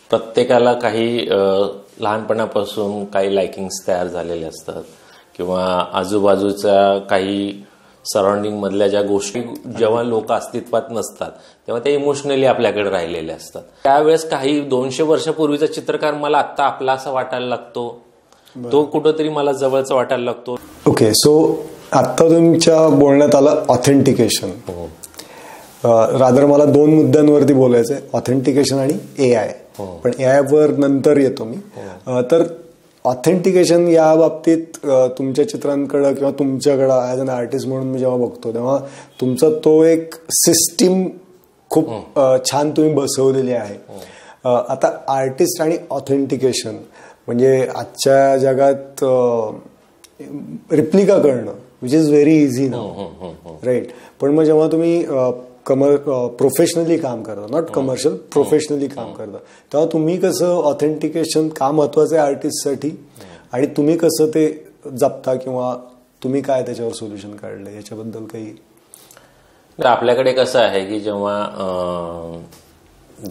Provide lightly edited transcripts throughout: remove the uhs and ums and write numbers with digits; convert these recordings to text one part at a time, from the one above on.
प्रत्येकाला काही लहानपणापासून काही लाइकिंग्स तयार झालेले असतात किंवा आजूबाजूच्या काही सराउंडिंग मधल्या ज्या गोष्टी जेव्हा लोक अस्तित्वात नसतात तेव्हा ते इमोशनली आपल्याकडे राहिलेले असतात. त्यावेळेस काही 200 वर्षापूर्वीचा चित्रकार मला आता आपला असा वाटायला लागतो, तो कुठंतरी मला जवळचा वाटायला लागतो. ओके, सो आता तुमच्या बोलण्यात आलं ऑथेंटिकेशन. रादर मला 2 मुद्द्यांवरती बोलायचंय, ऑथेंटिकेशन आणि एआय. पण एआय वर नंतर येतो मी. तर ऑथेंटिकेशन या बाबतीत तुमच्या चित्रांकडे किंवा तुमच्याकडे ॲज अन आर्टिस्ट म्हणून मी जेव्हा बघतो तेव्हा तुमचा तो एक सिस्टीम खूप छान तुम्ही बसवलेली आहे. आता आर्टिस्ट आणि ऑथेंटिकेशन म्हणजे आजच्या जगात रिप्लिका करणं which is very easy now, right. पण मग जेव्हा तुम्ही प्रोफेशनली काम करता, नॉट कमर्शियल, प्रोफेशनली काम करता, तेव्हा तुम्ही कसं ऑथेंटिकेशन का महत्वाचं आहे आर्टिस्टसाठी आणि तुम्ही कसं ते जपता किंवा तुम्ही काय त्याच्यावर सोल्युशन काढलं याच्याबद्दल काही? आपल्याकडे कसं आहे की जेव्हा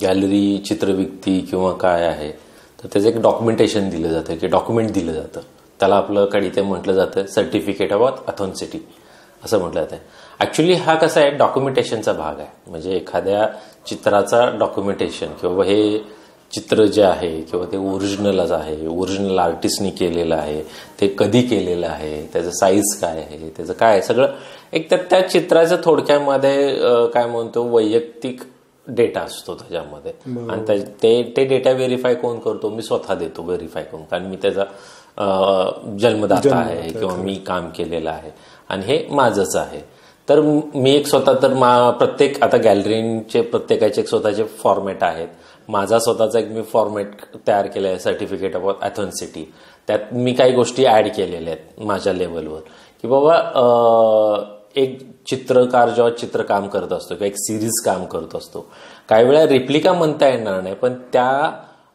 गॅलरी चित्र विकती किंवा काय आहे तर त्याचं एक डॉक्युमेंटेशन दिलं जातं की डॉक्युमेंट दिलं जातं. त्याला आपलं कडे ते म्हटलं जातं सर्टिफिकेट ऑफ ऑथेंटिसिटी असं म्हटलं जातं. ऍक्च्युली हा कसा आहे डॉक्युमेंटेशनचा भाग आहे. म्हणजे एखाद्या चित्राचा डॉक्युमेंटेशन किंवा हे चित्र जे आहे किंवा ते ओरिजिनलच आहे, ओरिजिनल आर्टिस्टनी केलेलं आहे, ते कधी केलेलं आहे, त्याचं साईज काय आहे, त्याचं काय सगळं एक तर त्या चित्राचं थोडक्यामध्ये काय म्हणतो वैयक्तिक डेटा असतो त्याच्यामध्ये. आणि ते डेटा व्हेरीफाय कोण करतो? मी स्वतः देतो व्हेरीफाय करून, कारण मी त्याचा जन्मदाता आहे किंवा मी काम केलेलं आहे आणि हे माझंच आहे. तर मी एक स्वतः तर प्रत्येक आता गॅलरीचे प्रत्येकाचे एक स्वतःचे फॉर्मॅट आहेत. माझा स्वतःचा एक मी फॉर्मॅट तयार केला आहे सर्टिफिकेट ऑफ ऑथेंटिसिटी. त्यात मी काही गोष्टी ऍड केलेल्या आहेत माझ्या लेवलवर की बाबा एक चित्रकार जेव्हा चित्र काम करत असतो किंवा एक सिरीज काम करत असतो, काही वेळा रिप्लिका म्हणता येणार नाही पण त्या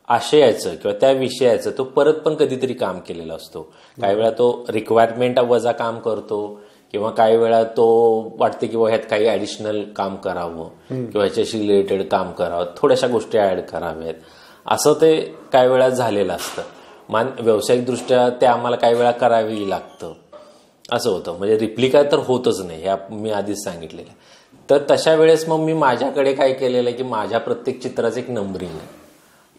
आशयाचं किंवा त्या विषयाचं तो परत पण कधीतरी काम केलेला असतो. काही वेळा तो रिक्वायरमेंट वजा काम करतो किंवा काही वेळा तो वाटते की ह्यात काही ऍडिशनल काम करावं किंवा ह्याच्याशी रिलेटेड काम करावं, थोड्याशा गोष्टी ऍड कराव्यात, असं ते काही वेळा झालेलं असतं. व्यावसायिकदृष्ट्या ते आम्हाला काही वेळा करावी लागतं असं होतं. म्हणजे रिप्लिका तर होतच नाही, हे मी आधीच सांगितलेलं. तर तशा वेळेस मग मी माझ्याकडे काय केलेलं आहे की माझ्या प्रत्येक चित्राचं एक नंबरिंग आहे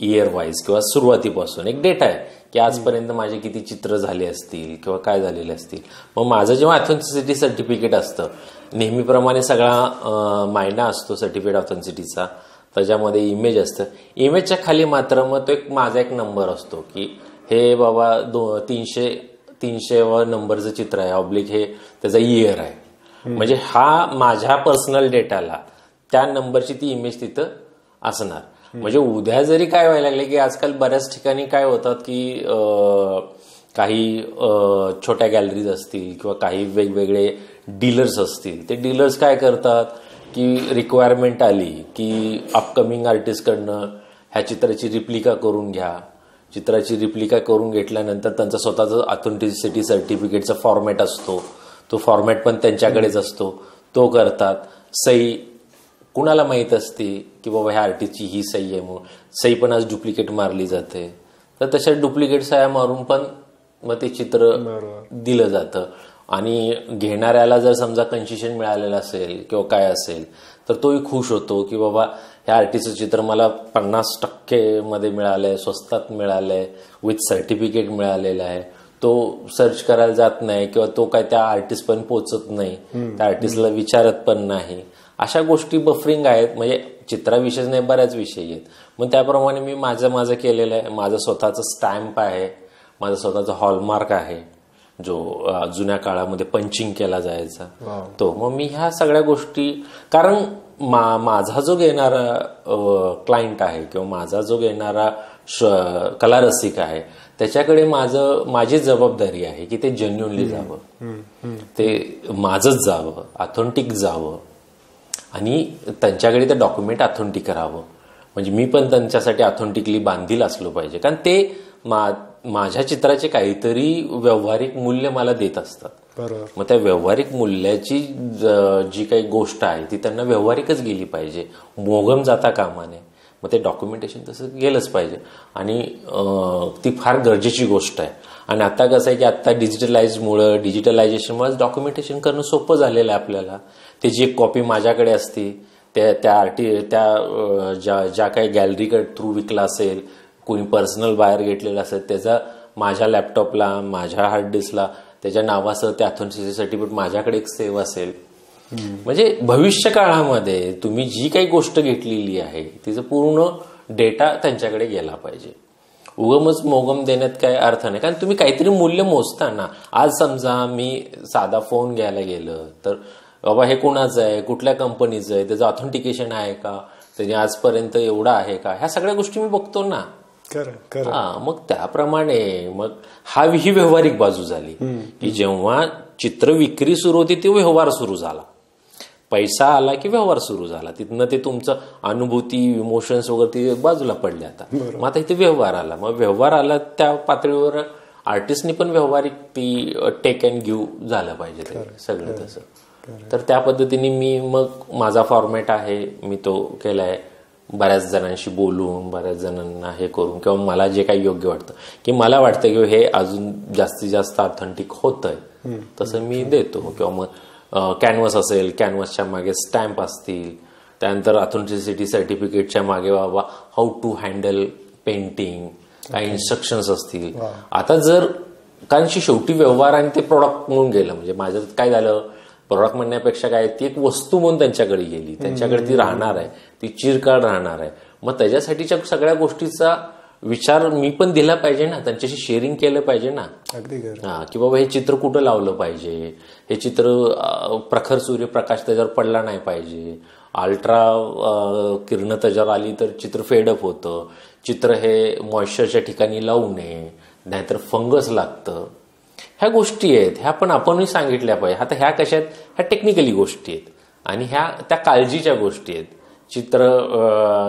इयर वाईज किंवा सुरुवातीपासून एक डेटा आहे की आजपर्यंत माझे किती चित्र झाले असतील किंवा काय झालेले असतील. मग माझं जेव्हा ऑथेंटिसिटी सर्टिफिकेट असतं नेहमीप्रमाणे सगळा मायना असतो सर्टिफिकेट ऑथेंटिसिटीचा, त्याच्यामध्ये इमेज असतं. इमेजच्या खाली मात्र मग तो एक माझा एक नंबर असतो की हे बाबा 300 नंबरचं चित्र आहे ऑब्लिक हे त्याचा इयर आहे. म्हणजे हा माझ्या पर्सनल डेटाला त्या नंबरची ती इमेज तिथं असणार. म्हणजे उद्या जरी काय व्हायला लागले की आजकाल बऱ्याच ठिकाणी काय होतात की काही छोट्या गॅलरीज असतील किंवा काही वेगवेगळे डीलर्स असतील, ते डीलर्स काय करतात की रिक्वायरमेंट आली की अपकमिंग आर्टिस्टकडनं ह्या चित्राची रिप्लिका करून घ्या. चित्राची रिप्लिका करून घेतल्यानंतर त्यांचा स्वतःचा ऑथेंटिसिटी सर्टिफिकेटचा फॉर्मॅट असतो, तो फॉर्मॅट पण त्यांच्याकडेच असतो, तो करतात. सही कुणाला माहीत असते की बाबा ह्या आर्टिस्टची ही सही आहे म्हणून सही पण आज डुप्लिकेट मारली जाते. तर तशा डुप्लिकेट सह्या मारून पण मग ते चित्र दिलं जातं. आणि घेणाऱ्याला जर समजा कन्सेशन मिळालेलं असेल किंवा काय असेल तर तोही खुश होतो की बाबा ह्या आर्टिस्टचं चित्र मला 50% मध्ये मिळालंय, स्वस्तात मिळालंय, विथ सर्टिफिकेट मिळालेलं आहे. तो सर्च करायला जात नाही किंवा तो काय त्या आर्टिस्ट पण पोचत नाही, त्या आर्टिस्टला विचारत पण नाही. अशा गोष्टी बफरिंग आहेत. म्हणजे चित्राविषयीच नाही बऱ्याच विषयी आहेत. मग त्याप्रमाणे मी माझं केलेलं आहे. माझं स्वतःचं स्टॅम्प आहे, माझा स्वतःचा हॉलमार्क आहे जो जुन्या काळामध्ये पंचिंग केला जायचा तो. मग मी ह्या सगळ्या गोष्टी, कारण माझा जो घेणारा क्लायंट आहे किंवा माझा जो घेणारा कलारसिक आहे त्याच्याकडे माझी जबाबदारी आहे की ते जेन्युइनली जावं, ते माझंच जावं, ऑथेंटिक जावं आणि त्यांच्याकडे ते डॉक्युमेंट ऑथेंटिक करावं. म्हणजे मी पण त्यांच्यासाठी ऑथेंटिकली बांधील असलो पाहिजे, कारण ते माझ्या चित्राचे काहीतरी व्यावहारिक मूल्य मला देत असतात. मग त्या व्यावहारिक मूल्याची जी काही गोष्ट आहे ती त्यांना व्यावहारिकच गेली पाहिजे, मोगम जाता कामा नये. मग ते डॉक्युमेंटेशन तसं गेलंच पाहिजे आणि ती फार गरजेची गोष्ट आहे. आणि आता कसं आहे की आता डिजिटलायझेशनमुळे डॉक्युमेंटेशन करणं सोपं झालेलं आहे आपल्याला. त्याची एक कॉपी माझ्याकडे असती, त्या ज्या काही गॅलरीकडे थ्रू विकला असेल, कोणी पर्सनल बाहेर घेतलेला असेल, त्याचा माझ्या लॅपटॉपला, माझ्या हार्ड डिस्कला त्याच्या नावासह ते ऑथेंटिसिटी सर्टिफिकेट माझ्याकडे एक सेव्ह असेल. म्हणजे भविष्य काळामध्ये तुम्ही जी काही गोष्ट घेतलेली आहे तिचं पूर्ण डेटा त्यांच्याकडे गेला पाहिजे. उगमच मोगम देण्यात काय अर्थ नाही, कारण तुम्ही काहीतरी मूल्य मोजता ना. आज समजा मी साधा फोन घ्यायला गेलं तर बाबा हे कोणाचं आहे, कुठल्या कंपनीचं आहे, त्याचं ऑथेंटिकेशन आहे का, त्याने आजपर्यंत एवढा आहे का, ह्या सगळ्या गोष्टी मी बघतो ना. मग त्याप्रमाणे मग ही व्यवहारिक बाजू झाली की जेव्हा चित्र विक्री सुरू होती ते व्यवहार सुरू झाला, पैसा आला की व्यवहार सुरू झाला. तिथनं ते तुमचं अनुभूती, इमोशन्स वगैरे ते बाजूला पडले. आता मग आता इथे व्यवहार आला. मग व्यवहार आला त्या पातळीवर आर्टिस्टनी पण व्यवहारिक ती टेक अँड गिव्ह झालं पाहिजे ते सगळं तसं. तर त्या पद्धतीने मी मग माझा फॉर्मॅट आहे, मी तो केलाय. बऱ्याच जणांशी बोलून, बऱ्याच जणांना हे करून, किंवा मला जे काही योग्य वाटतं की मला वाटतं की हे अजून जास्तीत जास्त ऑथेंटिक होतंय तसं मी देतो. किंवा मग कॅनव्हास असेल, कॅनव्हासच्या मागे स्टॅम्प असतील, त्यानंतर ऑथेंटिसिटी सर्टिफिकेटच्या मागे बाबा हाऊ टू हँडल पेंटिंग, काही इन्स्ट्रक्शन्स असतील. आता जर कारण शेवटी व्यवहार आणि ते प्रॉडक्ट म्हणून गेलं, म्हणजे माझ्यात काय झालं, प्रॉडक्ट म्हणण्यापेक्षा काय ती एक वस्तू म्हणून त्यांच्याकडे गेली, त्यांच्याकडे ती राहणार आहे, ती चिरकाळ राहणार आहे. मग त्याच्यासाठीच्या सगळ्या गोष्टीचा विचार मी पण दिला पाहिजे ना, त्यांच्याशी शेअरिंग केलं पाहिजे ना. की बाबा हे चित्र कुठं लावलं पाहिजे, हे चित्र प्रखर सूर्यप्रकाश त्याच्यावर पडला नाही पाहिजे, अल्ट्रा किरण त्याच्यावर आली तर चित्र फेडअप होतं, चित्र हे मॉइश्चरच्या ठिकाणी लावू नये, नाहीतर फंगस लागतं. ह्या गोष्टी आहेत, ह्या पण आपणही सांगितल्या पाहिजे. आता ह्या कशा आहेत, ह्या टेक्निकली गोष्टी आहेत आणि ह्या त्या काळजीच्या गोष्टी आहेत. चित्र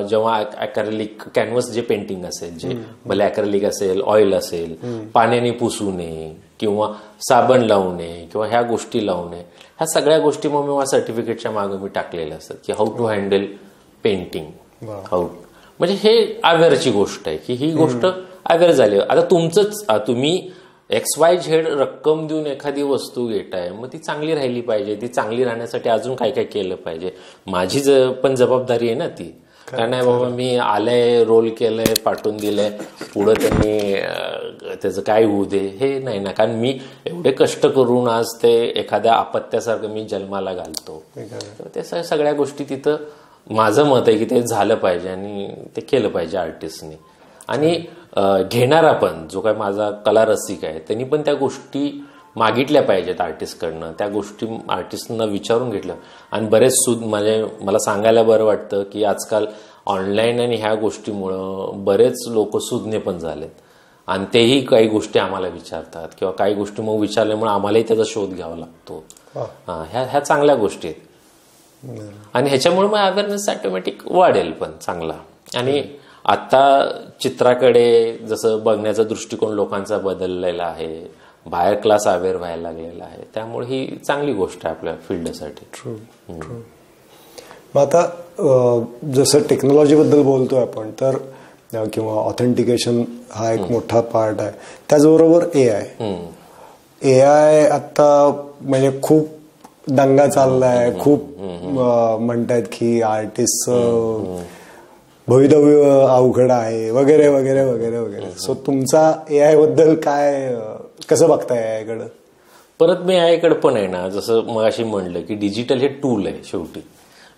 जेव्हा अॅक्रेलिक कॅनव्हास जे पेंटिंग असेल, जे भले अॅक्रेलिक असेल, ऑइल असेल, पाण्याने पुसू नये किंवा साबण लावू नये किंवा ह्या गोष्टी लावू नये, ह्या सगळ्या गोष्टी मग मी सर्टिफिकेटच्या मागे मी टाकलेल्या असतात की हाऊ टू हँडल पेंटिंग. म्हणजे हे अवेअरची गोष्ट आहे की ही गोष्ट अवेअर झाली. आता तुमचंच तुम्ही XYZ रक्कम देऊन एखादी वस्तू घेताय, मग ती चांगली राहिली पाहिजे. ती चांगली राहण्यासाठी अजून काय काय केलं पाहिजे, माझी पण जबाबदारी आहे ना ती. काय नाही बाबा मी आलंय, रोल केलंय, पाठवून दिलंय, पुढं त्यांनी त्याचं काय होऊ दे, हे नाही ना. कारण मी एवढे कष्ट करून आज ते एखाद्या अपत्यासारखं मी जन्माला घालतो. तर ते सगळ्या गोष्टी तिथं माझं मत आहे की ते झालं पाहिजे आणि ते केलं पाहिजे आर्टिस्टनी. आणि घेणारा पण जो काय माझा कला रसिक आहे त्यांनी पण त्या गोष्टी मागितल्या पाहिजेत आर्टिस्टकडनं, त्या गोष्टी आर्टिस्टना विचारून घेतल्या. आणि बरेच म्हणजे मला सांगायला बरं वाटतं की आजकाल ऑनलाईन आणि ह्या गोष्टीमुळं बरेच लोक सुज्ञ पण झालेत आणि तेही काही गोष्टी आम्हाला विचारतात किंवा काही गोष्टी मग विचारल्यामुळे आम्हालाही त्याचा शोध घ्यावा लागतो. ह्या चांगल्या गोष्टी आहेत आणि ह्याच्यामुळे मग अवेअरनेस ऑटोमॅटिक वाढेल पण चांगला. आणि आता चित्राकडे जसं बघण्याचा दृष्टिकोन लोकांचा बदललेला आहे, बाहेर क्लास अवेअर व्हायला लागलेला आहे, त्यामुळे ही चांगली गोष्ट आहे आपल्या फील्डसाठी. ट्रू. मग आता जसं टेक्नॉलॉजीबद्दल बोलतोय आपण तर किंवा ऑथेंटिकेशन हा एक मोठा पार्ट आहे, त्याचबरोबर एआय आता म्हणजे खूप दंगा चाललाय, खूप म्हणतायत की आर्टिस्ट भवितव्य अवघड आहे वगैरे वगैरे वगैरे वगैरे. सो तुमचा एआय बद्दल काय, कसं बघताय एआय कडे? परत मी एआय कडे पण आहे ना, जसं मग अशी म्हणलं की डिजिटल हे टूल आहे. शेवटी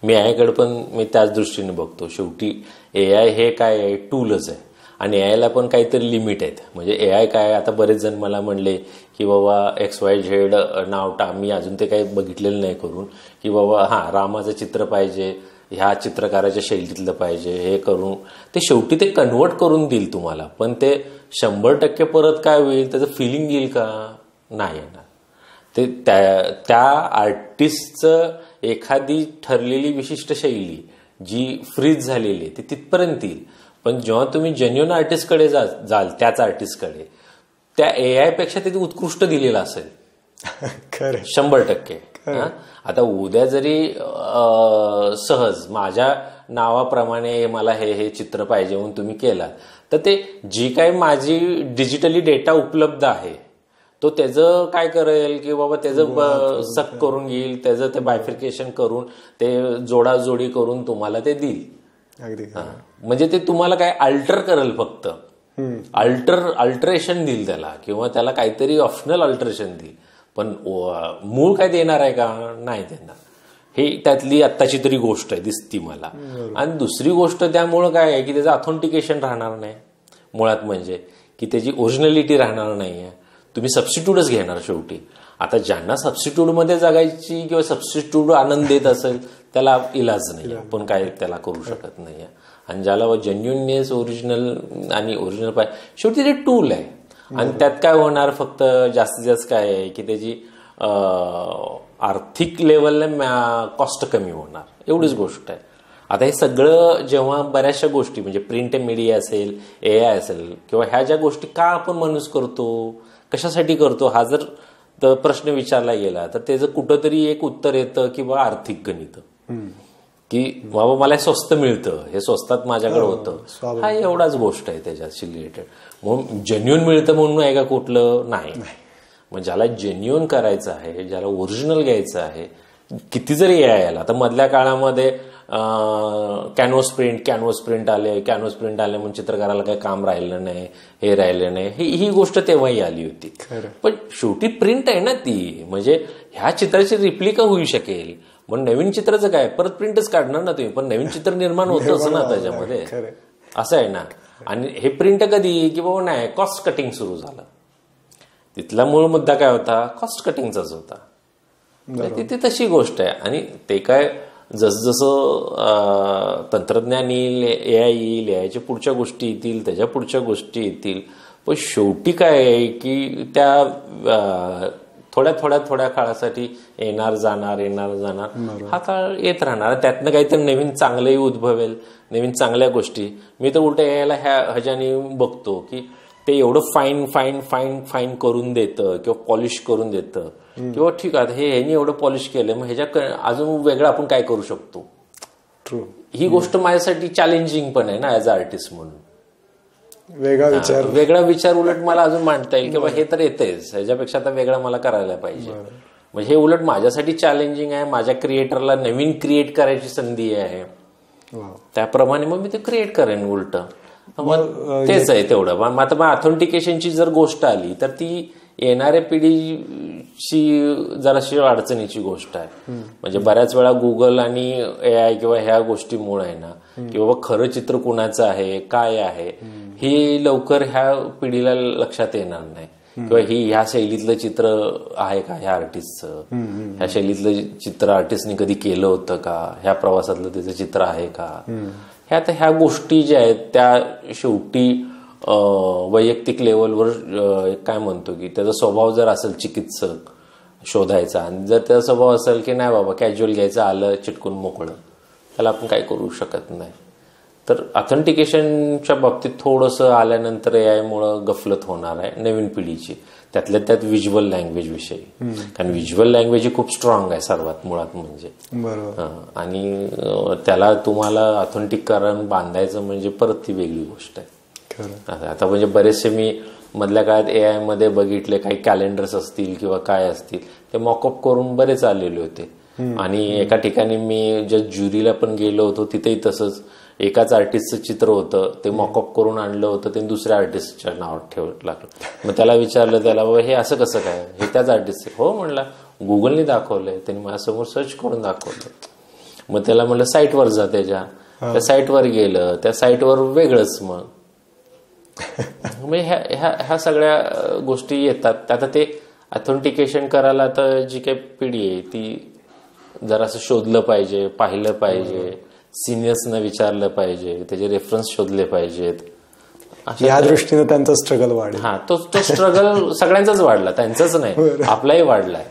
मी एआय कडे पण मी त्याच दृष्टीने बघतो. शेवटी एआय हे काय आहे, टूलच आहे आणि एआयला पण काहीतरी लिमिट आहेत. म्हणजे एआय काय, आता बरेच जण मला म्हणले की बाबा XYZ नाव मी अजून ते काही बघितलेलं नाही करून, की बाबा रामाचं चित्र पाहिजे, ह्या चित्रकाराच्या शैलीतलं पाहिजे, हे करून ते शेवटी ते कन्वर्ट करून देईल तुम्हाला. पण ते 100% परत काय होईल, त्याचं फिलिंग येईल का, नाही येणार. ते त्या आर्टिस्टचं एखादी ठरलेली विशिष्ट शैली जी फ्रीज झालेली आहे ती तिथपर्यंत येईल. पण जेव्हा तुम्ही जेन्युइन आर्टिस्टकडे जाल त्याच आर्टिस्टकडे, त्या एआय पेक्षा ते उत्कृष्ट दिलेलं असेल 100%. आता उद्या जरी सहज माझ्या नावाप्रमाणे मला हे चित्र पाहिजे म्हणून तुम्ही केला, तर ते जी काही माझी डिजिटली डेटा उपलब्ध आहे तो त्याचं काय करेल की बाबा त्याचं सक करून घेईल, त्याचं ते बायफिकेशन करून ते जोडाजोडी करून तुम्हाला ते देईल. म्हणजे ते तुम्हाला काय अल्टर करेल, फक्त अल्टरेशन देईल त्याला, किंवा त्याला काहीतरी ऑप्शनल अल्टरेशन देईल, पण मूळ काय देणार आहे का? नाही देणार. हे त्यातली आत्ताची तरी गोष्ट आहे दिसती मला. आणि दुसरी गोष्ट त्यामुळं काय आहे की त्याचं ऑथेंटिकेशन राहणार नाही मुळात, म्हणजे की त्याची ओरिजिनॅलिटी राहणार नाहीये. तुम्ही सबस्टिट्यूटच घेणार शेवटी. आता ज्यांना सबस्टिट्यूटमध्ये जगायची किंवा सबस्टिट्यूट आनंद देत असेल त्याला इलाज नाही, आपण काय त्याला करू शकत नाही. आणि ज्याला जेन्युइननेस ओरिजिनल आणि ओरिजिनल पाहिजे, शेवटी ते टूल आहे. आणि त्यात काय होणार, फक्त जास्तीत जास्त काय आहे की त्याची आर्थिक लेवलला कॉस्ट कमी होणार, एवढीच गोष्ट आहे. आता हे सगळं जेव्हा बऱ्याचशा गोष्टी म्हणजे प्रिंट मीडिया असेल, AI असेल, किंवा ह्या ज्या गोष्टी का आपण मनुष्य करतो, कशासाठी करतो, हा जर प्रश्न विचारला गेला तर त्याचं कुठंतरी एक उत्तर येतं की बा आर्थिक गणित, की बाबा मला स्वस्त मिळतं, हे स्वस्तात माझ्याकडे होतं, हा एवढाच गोष्ट आहे त्याच्याशी रिलेटेड. म्हणून जेन्युइन मिळतं म्हणून आहे का कुठलं? नाही. मग ज्याला जेन्युइन करायचं आहे, ज्याला ओरिजिनल घ्यायचं आहे, किती जरी यायला. आता मधल्या काळामध्ये कॅनव्हास प्रिंट आले म्हणून चित्रकाराला काही काम राहिलं नाही, हे राहिलं नाही, ही गोष्ट तेव्हाही आली होती. पण शेवटी प्रिंट आहे ना ती, म्हणजे ह्या चित्राची रिप्लिका होऊ शकेल. मग नवीन चित्राचं काय, परत प्रिंटच काढणार ना तुम्ही, पण नवीन चित्र निर्माण होतच ना त्याच्यामध्ये, असं आहे ना. आणि हे प्रिंट कधी की बाबा नाही, कॉस्ट कटिंग सुरू झालं. तिथला मूळ मुद्दा काय होता, कॉस्ट कटिंगचाच होता. ती तशी गोष्ट आहे. आणि ते काय जसं तंत्रज्ञान येईल, AI येईल, AIच्या पुढच्या गोष्टी येतील, त्याच्या पुढच्या गोष्टी येतील, पण शेवटी काय आहे की त्या थोड्या काळासाठी येणार जाणार हा काळ येत राहणार. त्यातनं काहीतरी नवीन चांगलंही उद्भवेल, नवीन चांगल्या गोष्टी. मी तर उलट यायला ह्याच्याने बघतो की ते एवढं फाईन करून देतं किंवा पॉलिश करून देतं, किंवा ठीक आहे हे ह्यानी एवढं पॉलिश केलं, मग ह्याच्या अजून वेगळं आपण काय करू शकतो. ट्रू. ही गोष्ट माझ्यासाठी चॅलेंजिंग पण आहे ना ऍज अ आर्टिस्ट म्हणून. वेगळा विचार उलट मला अजून मांडता येईल किंवा हे तर येतेच, ह्याच्यापेक्षा आता वेगळा मला करायला पाहिजे. म्हणजे हे उलट माझ्यासाठी चॅलेंजिंग आहे. माझ्या क्रिएटरला नवीन क्रिएट करायची संधी आहे, त्याप्रमाणे मग मी ते क्रिएट करेन उलट. तेच आहे तेवढं. आता मग ऑथेंटिकेशनची जर गोष्ट आली तर ती येणाऱ्या पिढीची जराशी अडचणीची गोष्ट आहे. म्हणजे बऱ्याच वेळा गुगल आणि AI किंवा ह्या गोष्टीमुळे आहे ना, की बाबा खरं चित्र कुणाचं आहे, काय आहे, हे लवकर ह्या पिढीला लक्षात येणार नाही. किंवा ह्या शैलीतलं चित्र आहे का ह्या आर्टिस्टचं, ह्या शैलीतलं चित्र आर्टिस्टने कधी केलं होतं का, ह्या प्रवासातलं त्याचं चित्र आहे का. ह्या गोष्टी ज्या आहेत त्या शेवटी वैयक्तिक लेवलवर काय म्हणतो की त्याचा स्वभाव जर असेल चिकित्सक शोधायचा, आणि जर त्याचा स्वभाव असेल की नाही बाबा कॅज्युअल घ्यायचं, आलं चिटकून मोकळं, त्याला आपण काय करू शकत नाही. तर ऑथेंटिकेशनच्या बाबतीत थोडंसं आल्यानंतर AI मुळे गफलत होणार आहे नवीन पिढीची, त्यातल्या त्यात व्हिज्युअल लँग्वेज विषयी. कारण व्हिज्युअल लँग्वेज ही खूप स्ट्रॉंग आहे सर्वात मुळात म्हणजे. आणि त्याला तुम्हाला ऑथेंटिकरण बांधायचं म्हणजे परत ती वेगळी गोष्ट आहे. आता म्हणजे बरेचसे मी मधल्या काळात AI मध्ये बघितले, काही कॅलेंडर्स असतील किंवा काय असतील, ते मॉकअप करून बरेच आलेले होते. आणि एका ठिकाणी मी ज्या ज्युरीला पण गेलो होतो तिथेही तसंच एकाच आर्टिस्टचं चित्र होतं, ते मॉकअप करून आणलं होतं, ते दुसऱ्या आर्टिस्टच्या नावात ठेवलं लागलं. मग त्याला विचारलं, त्याला हे असं कसं काय, हे त्याच आर्टिस्ट? हो म्हणला, गुगलने दाखवलंय, त्यांनी माझ्यासमोर सर्च करून दाखवलं. मग त्याला म्हणलं साईटवर जा, त्या साईटवर गेलं, त्या साईटवर वेगळंच. मग ह्या सगळ्या गोष्टी येतात. आता ते ऑथेंटिकेशन करायला आता जी काही पिढी आहे ती जरासं शोधलं पाहिजे, पाहिलं पाहिजे, सिनियर्सना विचारलं पाहिजे, त्याचे रेफरन्स शोधले पाहिजेत. या दृष्टीने त्यांचा स्ट्रगल वाढला. हा, तो स्ट्रगल सगळ्यांचाच वाढला, त्यांचाच नाही, आपलाही वाढलाय.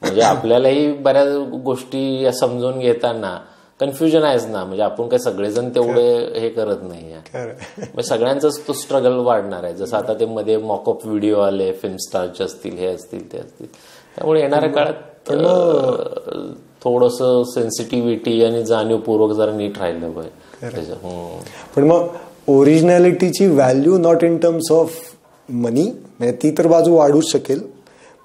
म्हणजे आपल्यालाही बऱ्याच गोष्टी समजून घेताना कन्फ्युजन आहेच ना. म्हणजे आपण काय सगळेजण तेवढे हे करत नाही. म्हणजे सगळ्यांचाच तो स्ट्रगल वाढणार आहे. जसं आता ते मध्ये मॉकअप व्हिडिओ आले, फिल्म स्टारचे असतील, हे असतील, ते असतील. त्यामुळे येणाऱ्या काळात थोडंसं सेन्सिटिव्हिटी आणि जाणीवपूर्वक जरा नीट राहिलं पाहिजे. पण मग ओरिजिनॅलिटीची value not in terms of money, म्हणजे ती तर बाजू वाढूच शकेल,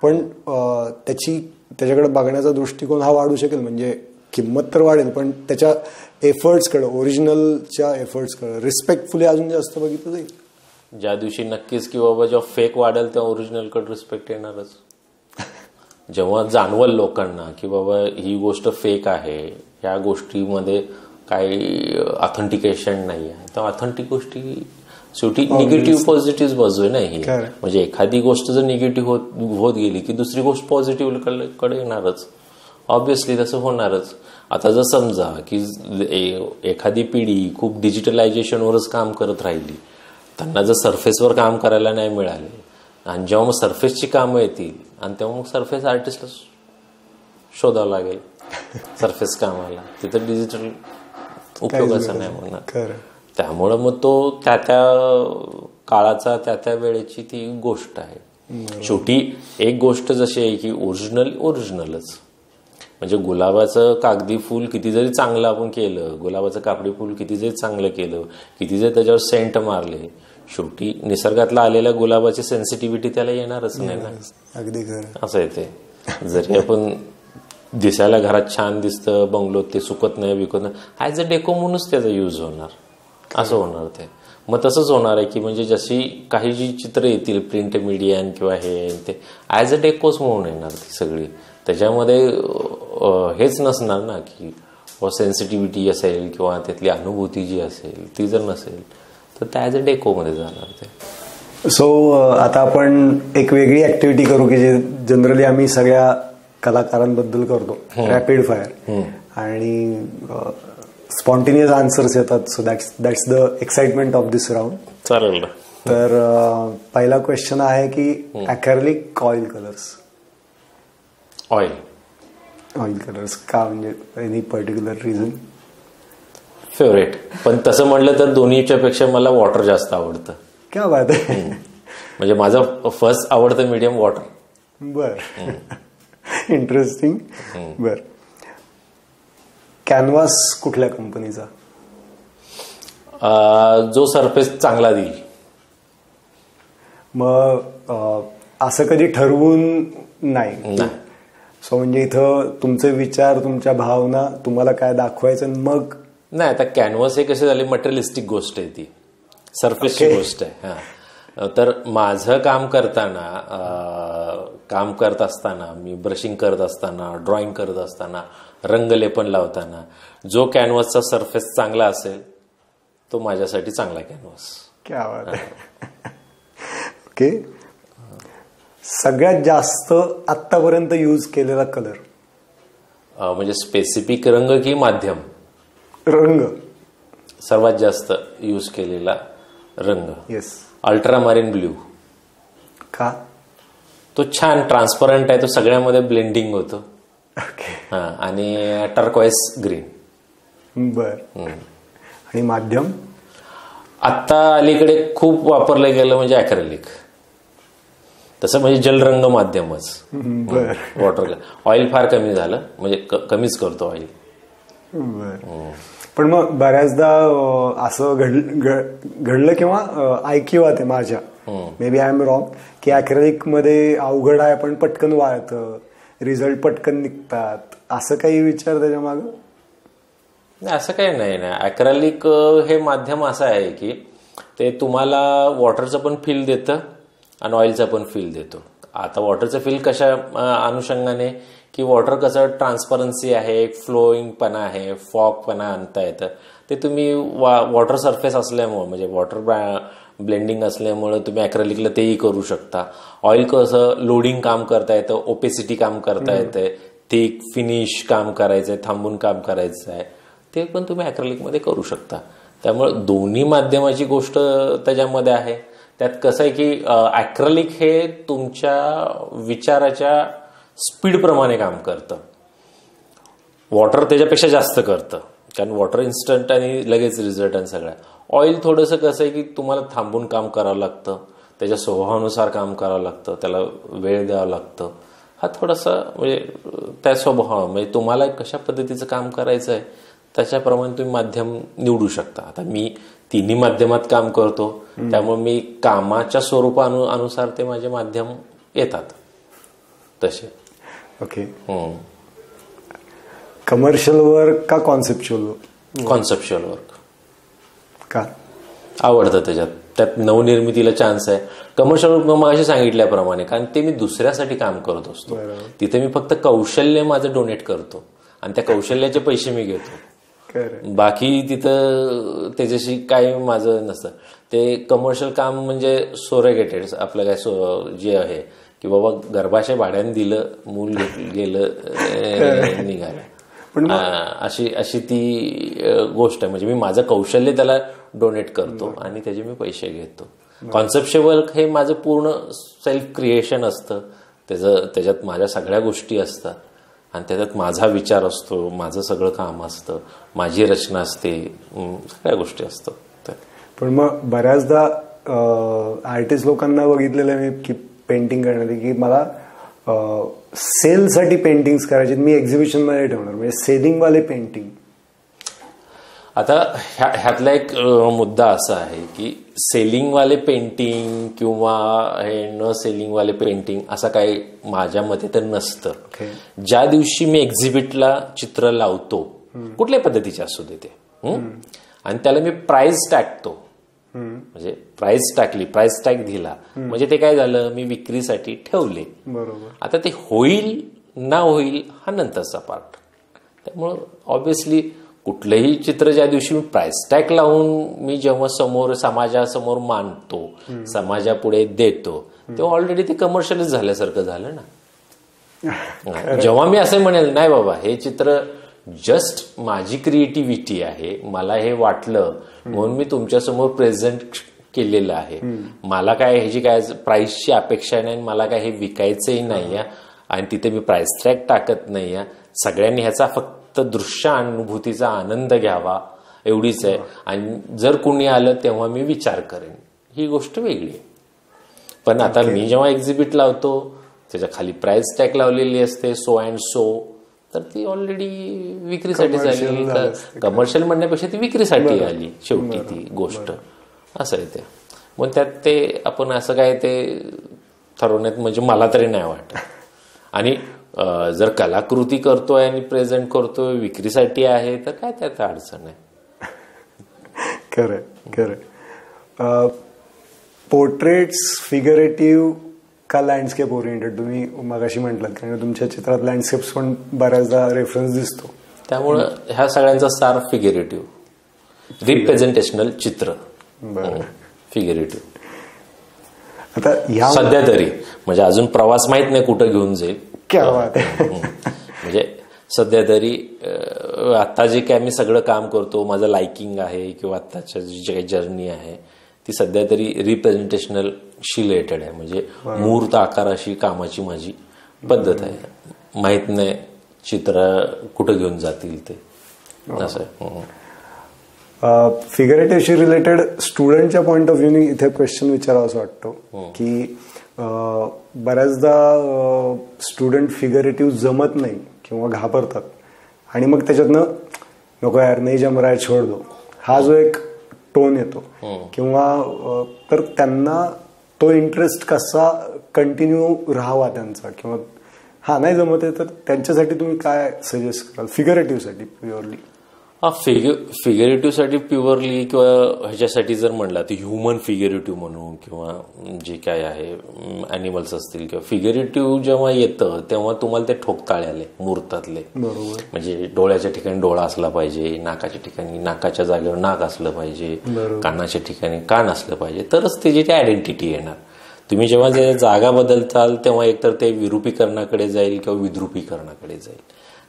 पण त्याच्याकडे बघण्याचा दृष्टिकोन हा वाढू शकेल. म्हणजे किंमत तर वाढेल, पण त्याच्या एफर्ट्सकडे, ओरिजिनलच्या एफर्ट्सकडे रिस्पेक्टफुली अजून जास्त बघितलं जाईल. ज्या दिवशी नक्कीच की बाबा जेव्हा फेक वाढेल तेव्हा ओरिजिनलकडे रिस्पेक्ट येणारच. जेव्हा जाणवल लोकांना की बाबा ही गोष्ट फेक आहे, ह्या गोष्टीमध्ये काही ऑथेंटिकेशन नाही आहे, तर ऑथेंटिक गोष्टी शेवटी निगेटिव्ह पॉझिटिव्ह बाजू आहे ना ही. म्हणजे एखादी गोष्ट जर निगेटिव्ह होत गेली की दुसरी गोष्ट पॉझिटिव्ह कडे येणारच, ऑब्व्हियसली तसं होणारच. आता जर समजा की एखादी पिढी खूप डिजिटलायझेशनवरच काम करत राहिली, त्यांना जर सरफेसवर काम करायला नाही मिळाले, आणि जेव्हा मग सरफेसची कामं येतील आणि तेव्हा मग सरफेस आर्टिस्टला शोधावं लागेल सरफेस कामाला, तिथं डिजिटल उपयोगाचं नाही म्हणणार. त्यामुळं मग तो त्या काळाचा त्या वेळेची ती गोष्ट आहे. शेवटी एक गोष्ट जशी आहे की ओरिजिनलच. म्हणजे गुलाबाचं कागदी फूल किती जरी चांगलं आपण केलं, गुलाबाचं कापडी फूल किती जरी चांगलं केलं, किती जरी त्याच्यावर सेंट मारले, शेवटी निसर्गातला आलेल्या गुलाबाची सेन्सिटिव्हिटी त्याला येणारच नाही ना. अगदी खरं. असं येते. जरी आपण दिसायला घरात छान दिसतं, बंगलोत ते सुकत नाही विकत नाही, ऍज अ डेको म्हणूनच त्याचा यूज होणार, असं होणार ते. मग तसंच होणार आहे की म्हणजे जशी काही जी चित्र येतील प्रिंट मीडिया किंवा हे ते ऍज अ डेकोच म्हणून येणार ती सगळी. त्याच्यामध्ये हेच नसणार ना की सेन्सिटिव्हिटी असेल किंवा त्यातली अनुभूती जी असेल ती जर नसेल तर त्या ऍज अ डेकोमध्ये जाणार ते. सो आता आपण एक वेगळी ऍक्टिव्हिटी करू की जे जनरली आम्ही सगळ्या कलाकारांबद्दल करतो, रॅपिड फायर, आणि स्पॉन्टेनियस आन्सर्स येतात. So that's the excitement of this round. चालेल. तर पहिला क्वेश्चन आहे की acrylic oil colours. Oil colours का, म्हणजे एनी पर्टिक्युलर रिझन? फेवरेट. पण तसं म्हटलं तर दोन्हीच्या पेक्षा मला वॉटर जास्त आवडतं. क्या बात आहे. म्हणजे माझं फर्स्ट आवडतं मीडियम वॉटर. बर. इंटरेस्टिंग. बर. कॅनव्हास कुठल्या कंपनीचा? जो सरफेस चांगला देईल. मग असं कधी ठरवून नाही? सो म्हणजे इथं तुमचे विचार, तुमच्या भावना, तुम्हाला काय दाखवायचं मग? नाही, आता कॅनव्हास हे कसे झाले, मटेरियलिस्टिक गोष्ट आहे, ती सरफेसची गोष्ट आहे. हा, तर माझं काम करत असताना, मी ब्रशिंग करत असताना, ड्रॉइंग करत असताना, रंगलेपन लावताना जो कॅनव्हासचा सरफेस चांगला असेल तो माझ्यासाठी चांगला कॅनव्हास. क्या बात आहे. ओके. सगळ्यात जास्त आतापर्यंत यूज केलेला कलर? म्हणजे स्पेसिफिक रंग की माध्यम? रंग. सर्वात जास्त यूज केलेला रंग? येस. अल्ट्रामारीन ब्ल्यू. का? तो छान ट्रान्सपरंट आहे, तो सगळ्यामध्ये ब्लेंडिंग होतो. ओके. आणि टर्कॉइस ग्रीन. बर. आणि माध्यम? आता अलीकडे खूप वापरलं गेलं म्हणजे ॲक्रेलिक. तसं म्हणजे जलरंग माध्यमच. वॉटर. ऑइल फार कमी झालं, म्हणजे कमीच करतो ऑइल. पण मग बऱ्याचदा असं घडलं किंवा ऐकिवात आहे माझ्या, maybe I am wrong, की ॲक्रेलिक मध्ये अवघड आहे पण पटकन वाळतं, रिझल्ट पटकन निघतात, असं काही विचार त्याच्या मागं? नाही, असं काही नाही ना. ॲक्रेलिक हे माध्यम असं आहे की ते तुम्हाला वॉटरचं पण फील देतं आणि ऑइलचा पण फील देतो. आता वॉटरचं फील कशा अनुषंगाने की वॉटर कसं ट्रान्सपरन्सी आहे, एक फ्लोईंगपणा आहे, फॉगपणा आणता येतं. ते तुम्ही वॉटर सरफेस असल्यामुळं, म्हणजे वॉटर ब्लेंडिंग असल्यामुळं तुम्ही ॲक्रेलिकला तेही करू शकता. ऑइल कसं लोडिंग काम करता येतं, ओपेसिटी काम करता येतं, थिक फिनिश काम करायचं आहे, थांबून काम करायचं आहे, ते पण तुम्ही ॲक्रेलिकमध्ये करू शकता. त्यामुळं दोन्ही माध्यमाची गोष्ट त्याच्यामध्ये आहे. त्यात कसं आहे की ॲक्रेलिक हे तुमच्या विचाराच्या स्पीडप्रमाणे काम करतं, वॉटर त्याच्यापेक्षा जास्त करतं, कारण वॉटर इन्स्टंट आणि लगेच रिझल्ट आणि सगळ्या. ऑइल थोडंसं कसं आहे की तुम्हाला थांबून काम करावं लागतं, त्याच्या स्वभावानुसार काम करावं लागतं, त्याला वेळ द्यावा लागतं, हा थोडासा म्हणजे त्या स्वभाव म्हणजे तुम्हाला कशा पद्धतीचं काम करायचं आहे त्याच्याप्रमाणे तुम्ही माध्यम निवडू शकता. आता मी तिन्ही माध्यमात काम करतो त्यामुळे मी कामाच्या स्वरूपानुसार ते माझे माध्यम येतात तसे. ओके. कमर्शियल वर्क का कॉन्सेप्च्युअल वर्क? Conceptual work. का आवडतं त्यात नवनिर्मितीला चान्स आहे. कमर्शियल वर्क मग असे सांगितल्याप्रमाणे कारण ते मी दुसऱ्यासाठी काम करत असतो. तिथे मी फक्त कौशल्य माझं डोनेट करतो आणि त्या कौशल्याचे पैसे मी घेतो. बाकी तिथं त्याच्याशी काही माझं नसतं. ते कमर्शियल काम म्हणजे सोरेगेटेड आपलं काय जे आहे की बाबा गर्भाशय भाड्याने दिलं मूल गेलं निघालं अशी ती गोष्ट आहे. म्हणजे मी माझं कौशल्य त्याला डोनेट करतो आणि त्याचे मी पैसे घेतो. कॉन्सेप्च्युअल वर्क हे माझं पूर्ण सेल्फ क्रिएशन असतं. त्याच्यात माझ्या सगळ्या गोष्टी असतात आणि त्याच्यात माझा विचार असतो, माझं सगळं काम असतं, माझी रचना असते, सगळ्या गोष्टी असतात. पण मग बऱ्याचदा आर्टिस्ट लोकांना बघितलेलं मी की पेंटिंग करण्याची की मला सेलसाठी पेंटिंग्स करायचे, मी एक्झिबिशन मध्ये ठेवणार, म्हणजे सेलिंगवाले पेंटिंग. आता ह्यातला एक मुद्दा असा आहे की सेलिंगवाले पेंटिंग किंवा हे न सेलिंगवाले पेंटिंग असं काही माझ्या मते तर नसतं. ज्या दिवशी मी एक्झिबिटला चित्र लावतो कुठल्याही पद्धतीचे असू दे ते आणि त्याला मी प्राइस टाकतो म्हणजे प्राइस टॅग दिला म्हणजे ते काय झालं मी विक्रीसाठी ठेवले. बरोबर. आता ते होईल ना होईल हा नंतरचा पार्ट. त्यामुळं ऑब्व्हियसली कुठलंही चित्र ज्या दिवशी मी प्राइस टॅग लावून मी जेव्हा समाजासमोर मांडतो, समाजापुढे देतो तेव्हा ऑलरेडी ते कमर्शियलच झाल्यासारखं झालं ना. जेव्हा मी असं म्हणेल नाही बाबा हे चित्र जस्ट माझी क्रिएटिव्हिटी आहे, मला हे वाटलं म्हणून मी तुमच्यासमोर प्रेझेंट केलेलं आहे, मला काय ह्याची काय प्राइसची अपेक्षा नाही, मला काय हे विकायचंही नाही आणि तिथे मी प्राइस टॅग टाकत नाही. सगळ्यांनी ह्याचा फक्त दृश्य अनुभूतीचा आनंद घ्यावा एवढीच आहे आणि जर कुणी आलं तेव्हा मी विचार करेन, ही गोष्ट वेगळी आहे. पण आता मी जेव्हा एक्झिबिट लावतो त्याच्या खाली प्राइस टॅग लावलेली असते सो अँड सो, तर ती ऑलरेडी विक्रीसाठी झाली. कमर्शियल म्हणण्यापेक्षा ती विक्रीसाठी आली शेवटी ती गोष्ट. असं आहे ते. मग त्यात ते आपण असं काय ते ठरवण्यात म्हणजे मला तरी नाही वाटत. आणि जर कलाकृती करतोय आणि प्रेझेंट करतोय विक्रीसाठी आहे तर काय त्यात अडचण आहे. खरं. पोर्ट्रेट्स फिगरेटिव्ह का लँडस्केप ओरिएंटेड? तुम्ही मगाशी म्हटलं कारण तुमच्या चित्रात लँडस्केप्स पण बऱ्याचदा रेफरन्स दिसतो. त्यामुळं ह्या सगळ्यांचा सार फिगरेटिव्ह रिप्रेझेंटेशनल चित्र. फिगरेटिव्ह आता सध्या तरी म्हणजे अजून प्रवास माहित नाही कुठं घेऊन जाईल. म्हणजे सध्या तरी आता जे काय मी सगळं काम करतो माझं लाइकिंग आहे किंवा आताच्या जी काही जर्नी आहे ती सध्या तरी रिप्रेझेंटेशनल रिलेटेड आहे. म्हणजे मूर्त आकाराशी कामाची माझी पद्धत आहे. माहित नाही चित्र कुठं घेऊन जातील ते असं आहे. फिगरेटिव्हशी रिलेटेड स्टुडंटच्या पॉइंट ऑफ व्ह्यूने इथे क्वेश्चन विचारावा असं वाटतो की बऱ्याचदा स्टुडंट फिगरेटिव्ह जमत नाही किंवा घाबरतात आणि मग त्याच्यातनं नको यार नाही जम रहा है छोड़ दो हा जो एक टोन येतो किंवा तर त्यांना तो इंटरेस्ट कसा कंटिन्यू राहावा त्यांचा किंवा हा नाही जमत आहे तर त्यांच्यासाठी तुम्ही काय सजेस्ट कराल फिगरेटिव्हसाठी प्युअरली? फिगरेटिव्हसाठी प्युअरली किंवा ह्याच्यासाठी जर म्हणला तर ह्युमन फिगरेटिव्ह म्हणू किंवा जे काय आहे ॲनिमल्स असतील किंवा फिगरेटिव्ह जेव्हा येतं तेव्हा तुम्हाला ते ठोकताळे आले मूर्तातले. बरोबर. म्हणजे डोळ्याच्या ठिकाणी डोळा असला पाहिजे, नाकाच्या ठिकाणी नाकाच्या जागेवर नाक असलं पाहिजे, कानाच्या ठिकाणी कान असलं पाहिजे तरच त्याची ती आयडेंटिटी येणार. तुम्ही जेव्हा जे जागा बदलताल तेव्हा एकतर ते विरूपीकरणाकडे जाईल किंवा विद्रुपीकरणाकडे जाईल.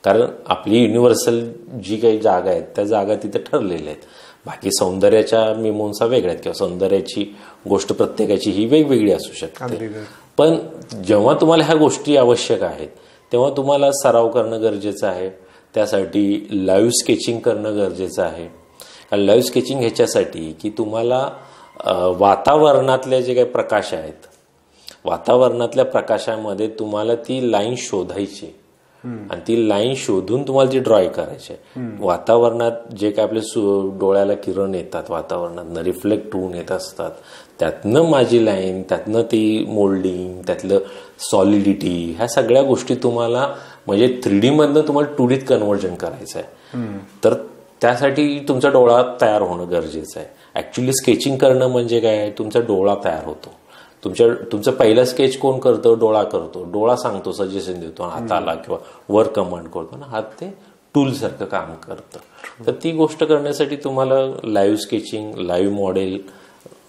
कारण आपली युनिव्हर्सल जी काही जागा आहेत त्या जागा तिथे ठरलेल्या आहेत. बाकी सौंदर्याच्या मीमांसा वेगळ्या आहेत किंवा सौंदर्याची गोष्ट प्रत्येकाची ही वेगवेगळी असू शकते. पण जेव्हा तुम्हाला ह्या गोष्टी आवश्यक आहेत तेव्हा तुम्हाला सराव करणं गरजेचं आहे. त्यासाठी लाईव्ह स्केचिंग करणं गरजेचं आहे. लाईव्ह स्केचिंग ह्याच्यासाठी की तुम्हाला वातावरणातले जे काही प्रकाश आहेत वातावरणातल्या प्रकाशामध्ये तुम्हाला ती लाईन शोधायची आणि ती लाईन शोधून तुम्हाला ती ड्रॉय करायची. वातावरणात जे काय आपले डोळ्याला किरण येतात, वातावरणात रिफ्लेक्ट होऊन येत असतात, त्यातनं माझी लाईन, त्यातनं ती मोल्डिंग, त्यातलं सॉलिडिटी, ह्या सगळ्या गोष्टी तुम्हाला म्हणजे 3D मधनं तुम्हाला 2Dत कन्व्हर्जन करायचं आहे. तर त्यासाठी तुमचा डोळा तयार होणं गरजेचं आहे. ऍक्च्युली स्केचिंग करणं म्हणजे काय, तुमचा डोळा तयार होतो. तुमचं पहिलं स्केच कोण करतो? डोळा करतो. डोळा सांगतो, सजेशन देतो हाताला किंवा वर कमांड करतो ना, हात ते टूल सारखं काम करतं. तर ती गोष्ट करण्यासाठी तुम्हाला लाईव्ह स्केचिंग, लाईव्ह मॉडेल,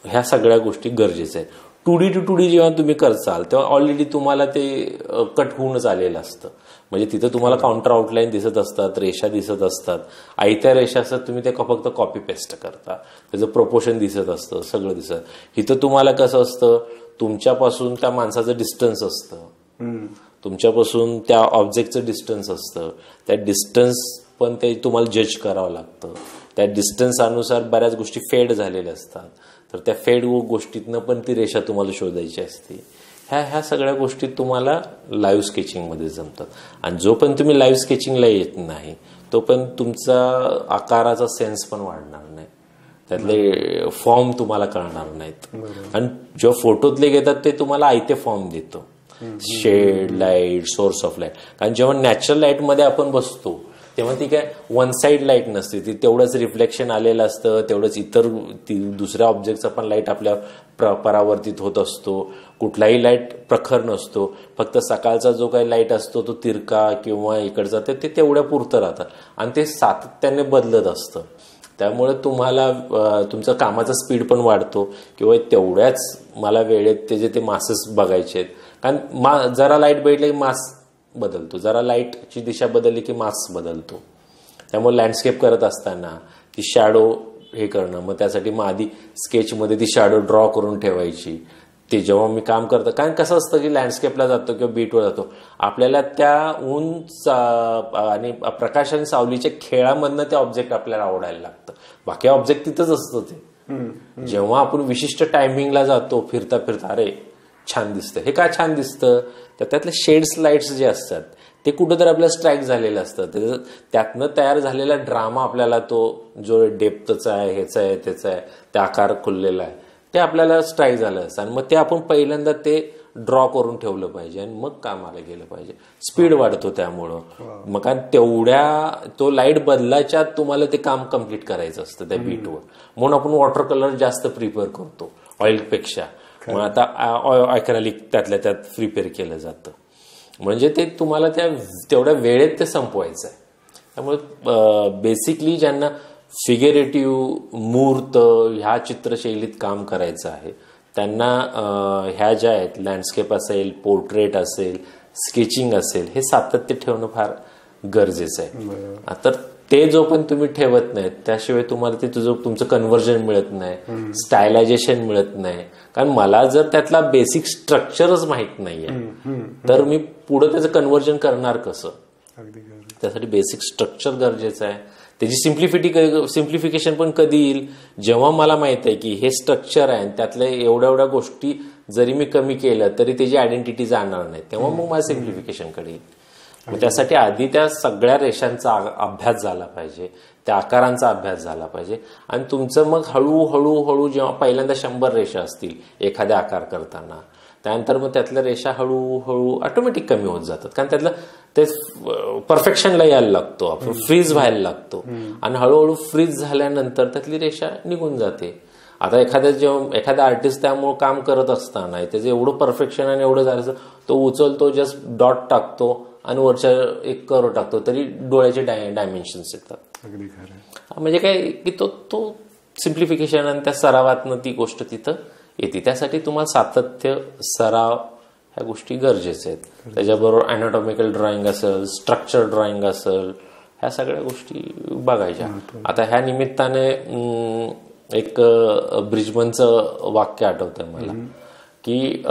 ह्या सगळ्या गोष्टी गरजेच्या आहेत. 2D to 2D जेव्हा तुम्ही करचाल तेव्हा ऑलरेडी तुम्हाला ते कट होऊनच आलेलं असतं. म्हणजे तिथं तुम्हाला काउंटर आउटलाईन दिसत असतात, रेषा दिसत असतात, आयत्या रेषा असतात, तुम्ही ते फक्त कॉपी पेस्ट करता, त्याचं प्रपोर्शन दिसत असतं, सगळं दिसत. इथं तुम्हाला कसं असतं, तुमच्यापासून त्या माणसाचं डिस्टन्स असतं, तुमच्यापासून त्या ऑब्जेक्टचं डिस्टन्स असतं, त्या डिस्टन्स पण ते तुम्हाला जज करावं लागतं. त्या डिस्टन्स अनुसार बऱ्याच गोष्टी फेड झालेल्या असतात, तर त्या फेड गोष्टीतनं पण ती रेषा तुम्हाला शोधायची असते. ह्या सगळ्या गोष्टी तुम्हाला लाईव्ह स्केचिंगमध्ये जमतात. आणि जो पण तुम्ही लाईव्ह स्केचिंगला येत नाही तो पण तुमचा आकाराचा सेन्स पण वाढणार नाही, त्यातले फॉर्म तुम्हाला कळणार नाहीत. आणि जेव्हा फोटोतले घेतात ते तुम्हाला आयते फॉर्म देतो, shade, light, source of light. कारण जेव्हा नॅचरल लाईटमध्ये आपण बसतो तेव्हा ती काय वन साईड लाईट नसते, ती तेवढंच रिफ्लेक्शन आलेलं असतं, तेवढंच इतर दुसऱ्या ऑब्जेक्टचा पण लाईट आपल्या परावर्तित होत असतो. कुठलाही लाईट प्रखर नसतो, फक्त सकाळचा जो काही लाईट असतो तो तिरका किंवा इकडचा ते तेवढ्या पुरतं राहतं आणि ते सातत्याने बदलत असतं. त्यामुळे तुम्हाला तुमचा कामाचा स्पीड पण वाढतो किंवा तेवढ्याच मला वेळेत ते मासेस बघायचे आहेत. कारण जरा लाईट भेटले की मास बदलतो, जरा लाईटची दिशा बदलली की मास बदलतो. त्यामुळे लँडस्केप करत असताना ती शॅडो हे करणं, मग त्यासाठी मग आधी स्केचमध्ये ती शॅडो ड्रॉ करून ठेवायची. ते जेव्हा मी काम करतो, कारण कसं असतं की लँडस्केपला जातो किंवा बीटवर जातो, आपल्याला त्या ऊन आणि प्रकाश आणि सावलीच्या खेळामधनं ते ऑब्जेक्ट आपल्याला आवडायला लागतं. बाकी ऑब्जेक्ट तिथंच असतं. ते जेव्हा आपण विशिष्ट टायमिंगला जातो फिरता फिरता, अरे छान दिसतं, हे काय छान दिसतं, तर त्यातले शेड्स लाईट्स जे असतात ते कुठंतरी आपल्याला स्ट्राईक झालेलं असतं. त्यातनं तयार झालेला ड्रामा आपल्याला तो जो डेप्थचा आहे, ह्याचा आहे, त्याचा आहे, त्या आकार खुललेला आहे, ते आपल्याला स्ट्राईक झालं असतं. आणि मग ते आपण पहिल्यांदा ते ड्रॉ करून ठेवलं पाहिजे आणि मग कामाला गेलं पाहिजे. स्पीड वाढतो त्यामुळं. मग कारण तेवढ्या तो लाईट बदलाच्या तुम्हाला ते काम कम्प्लीट करायचं असतं त्या बीटवर. म्हणून आपण वॉटर कलर जास्त प्रिपेअर करतो ऑइलपेक्षा. मग आता अॅक्रेलिक त्यातल्या त्यात प्रिपेअर केलं जातं, म्हणजे ते तुम्हाला तेवढ्या वेळेत ते संपवायचं आहे. त्यामुळे बेसिकली ज्यांना फिगरेटिव्ह, मूर्त ह्या चित्रशैलीत काम करायचं आहे त्यांना ह्या ज्या आहेत, लँडस्केप असेल, पोर्ट्रेट असेल, स्केचिंग असेल, हे सातत्य ठेवणं फार गरजेचं आहे. तर ते जो पण तुम्ही ठेवत नाहीत त्याशिवाय तुम्हाला ते तुमचं कन्व्हर्जन मिळत नाही, स्टायलायझेशन मिळत नाही. कारण मला जर त्यातला बेसिक स्ट्रक्चरच माहित नाहीये तर मी पुढे त्याचं कन्व्हर्जन करणार कसं? त्यासाठी बेसिक स्ट्रक्चर गरजेचं आहे. त्याची सिम्प्लिफिकेशन पण कधी येईल, जेव्हा मला माहित आहे की हे स्ट्रक्चर आहे, त्यातल्या एवढ्या एवढ्या गोष्टी जरी मी कमी केल्या तरी त्याची आयडेंटिटी जाणार नाही, तेव्हा मग माझ्या सिम्प्लिफिकेशनकडे येईल. मग त्यासाठी आधी त्या सगळ्या रेषांचा अभ्यास झाला पाहिजे, त्या आकारांचा अभ्यास झाला पाहिजे. आणि तुमचं मग हळूहळू जेव्हा पहिल्यांदा 100 रेषा असतील एखाद्या आकार करताना, त्यानंतर मग त्यातल्या रेषा हळूहळू ऑटोमॅटिक कमी होत जातात. कारण त्यातलं ते परफेक्शनला यायला लागतो, आपण फ्रीज व्हायला लागतो आणि हळूहळू फ्रीज झाल्यानंतर त्यातली रेषा निघून जाते. आता एखादा आर्टिस्ट त्यामुळे काम करत असताना त्याचं एवढं परफेक्शन आणि एवढं झालं, तो उचलतो, जस्ट डॉट टाकतो आणि वरच्या एक कर्व टाकतो, तरी डोळ्याचे डायमेन्शन्स येतात. म्हणजे काय की तो सिम्प्लिफिकेशन आणि त्या सरावातनं ती गोष्ट तिथं येते. त्यासाठी तुम्हाला सातत्य, सराव ह्या गोष्टी गरजेच्या आहेत. त्याच्याबरोबर अॅनाटॉमिकल ड्रॉइंग असेल, स्ट्रक्चर ड्रॉइंग असेल, ह्या सगळ्या गोष्टी बघायच्या. आता ह्या निमित्ताने एक ब्रिजमनचं वाक्य आठवतंय मला की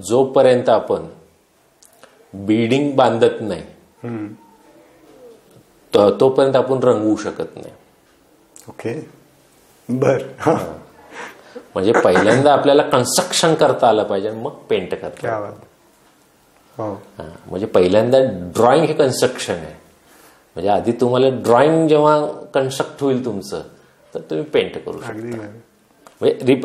जोपर्यंत आपण बिल्डिंग बांधत नाही तोपर्यंत आपण रंगवू शकत नाही. ओके, बर. म्हणजे पहिल्यांदा आपल्याला कन्स्ट्रक्शन करता आलं पाहिजे, मग पेंट करता. म्हणजे पहिल्यांदा ड्रॉइंग हे कन्स्ट्रक्शन आहे. म्हणजे आधी तुम्हाला ड्रॉइंग जेव्हा कन्स्ट्रक्ट होईल तुमचं, तर तुम्ही पेंट करू शकता. म्हणजे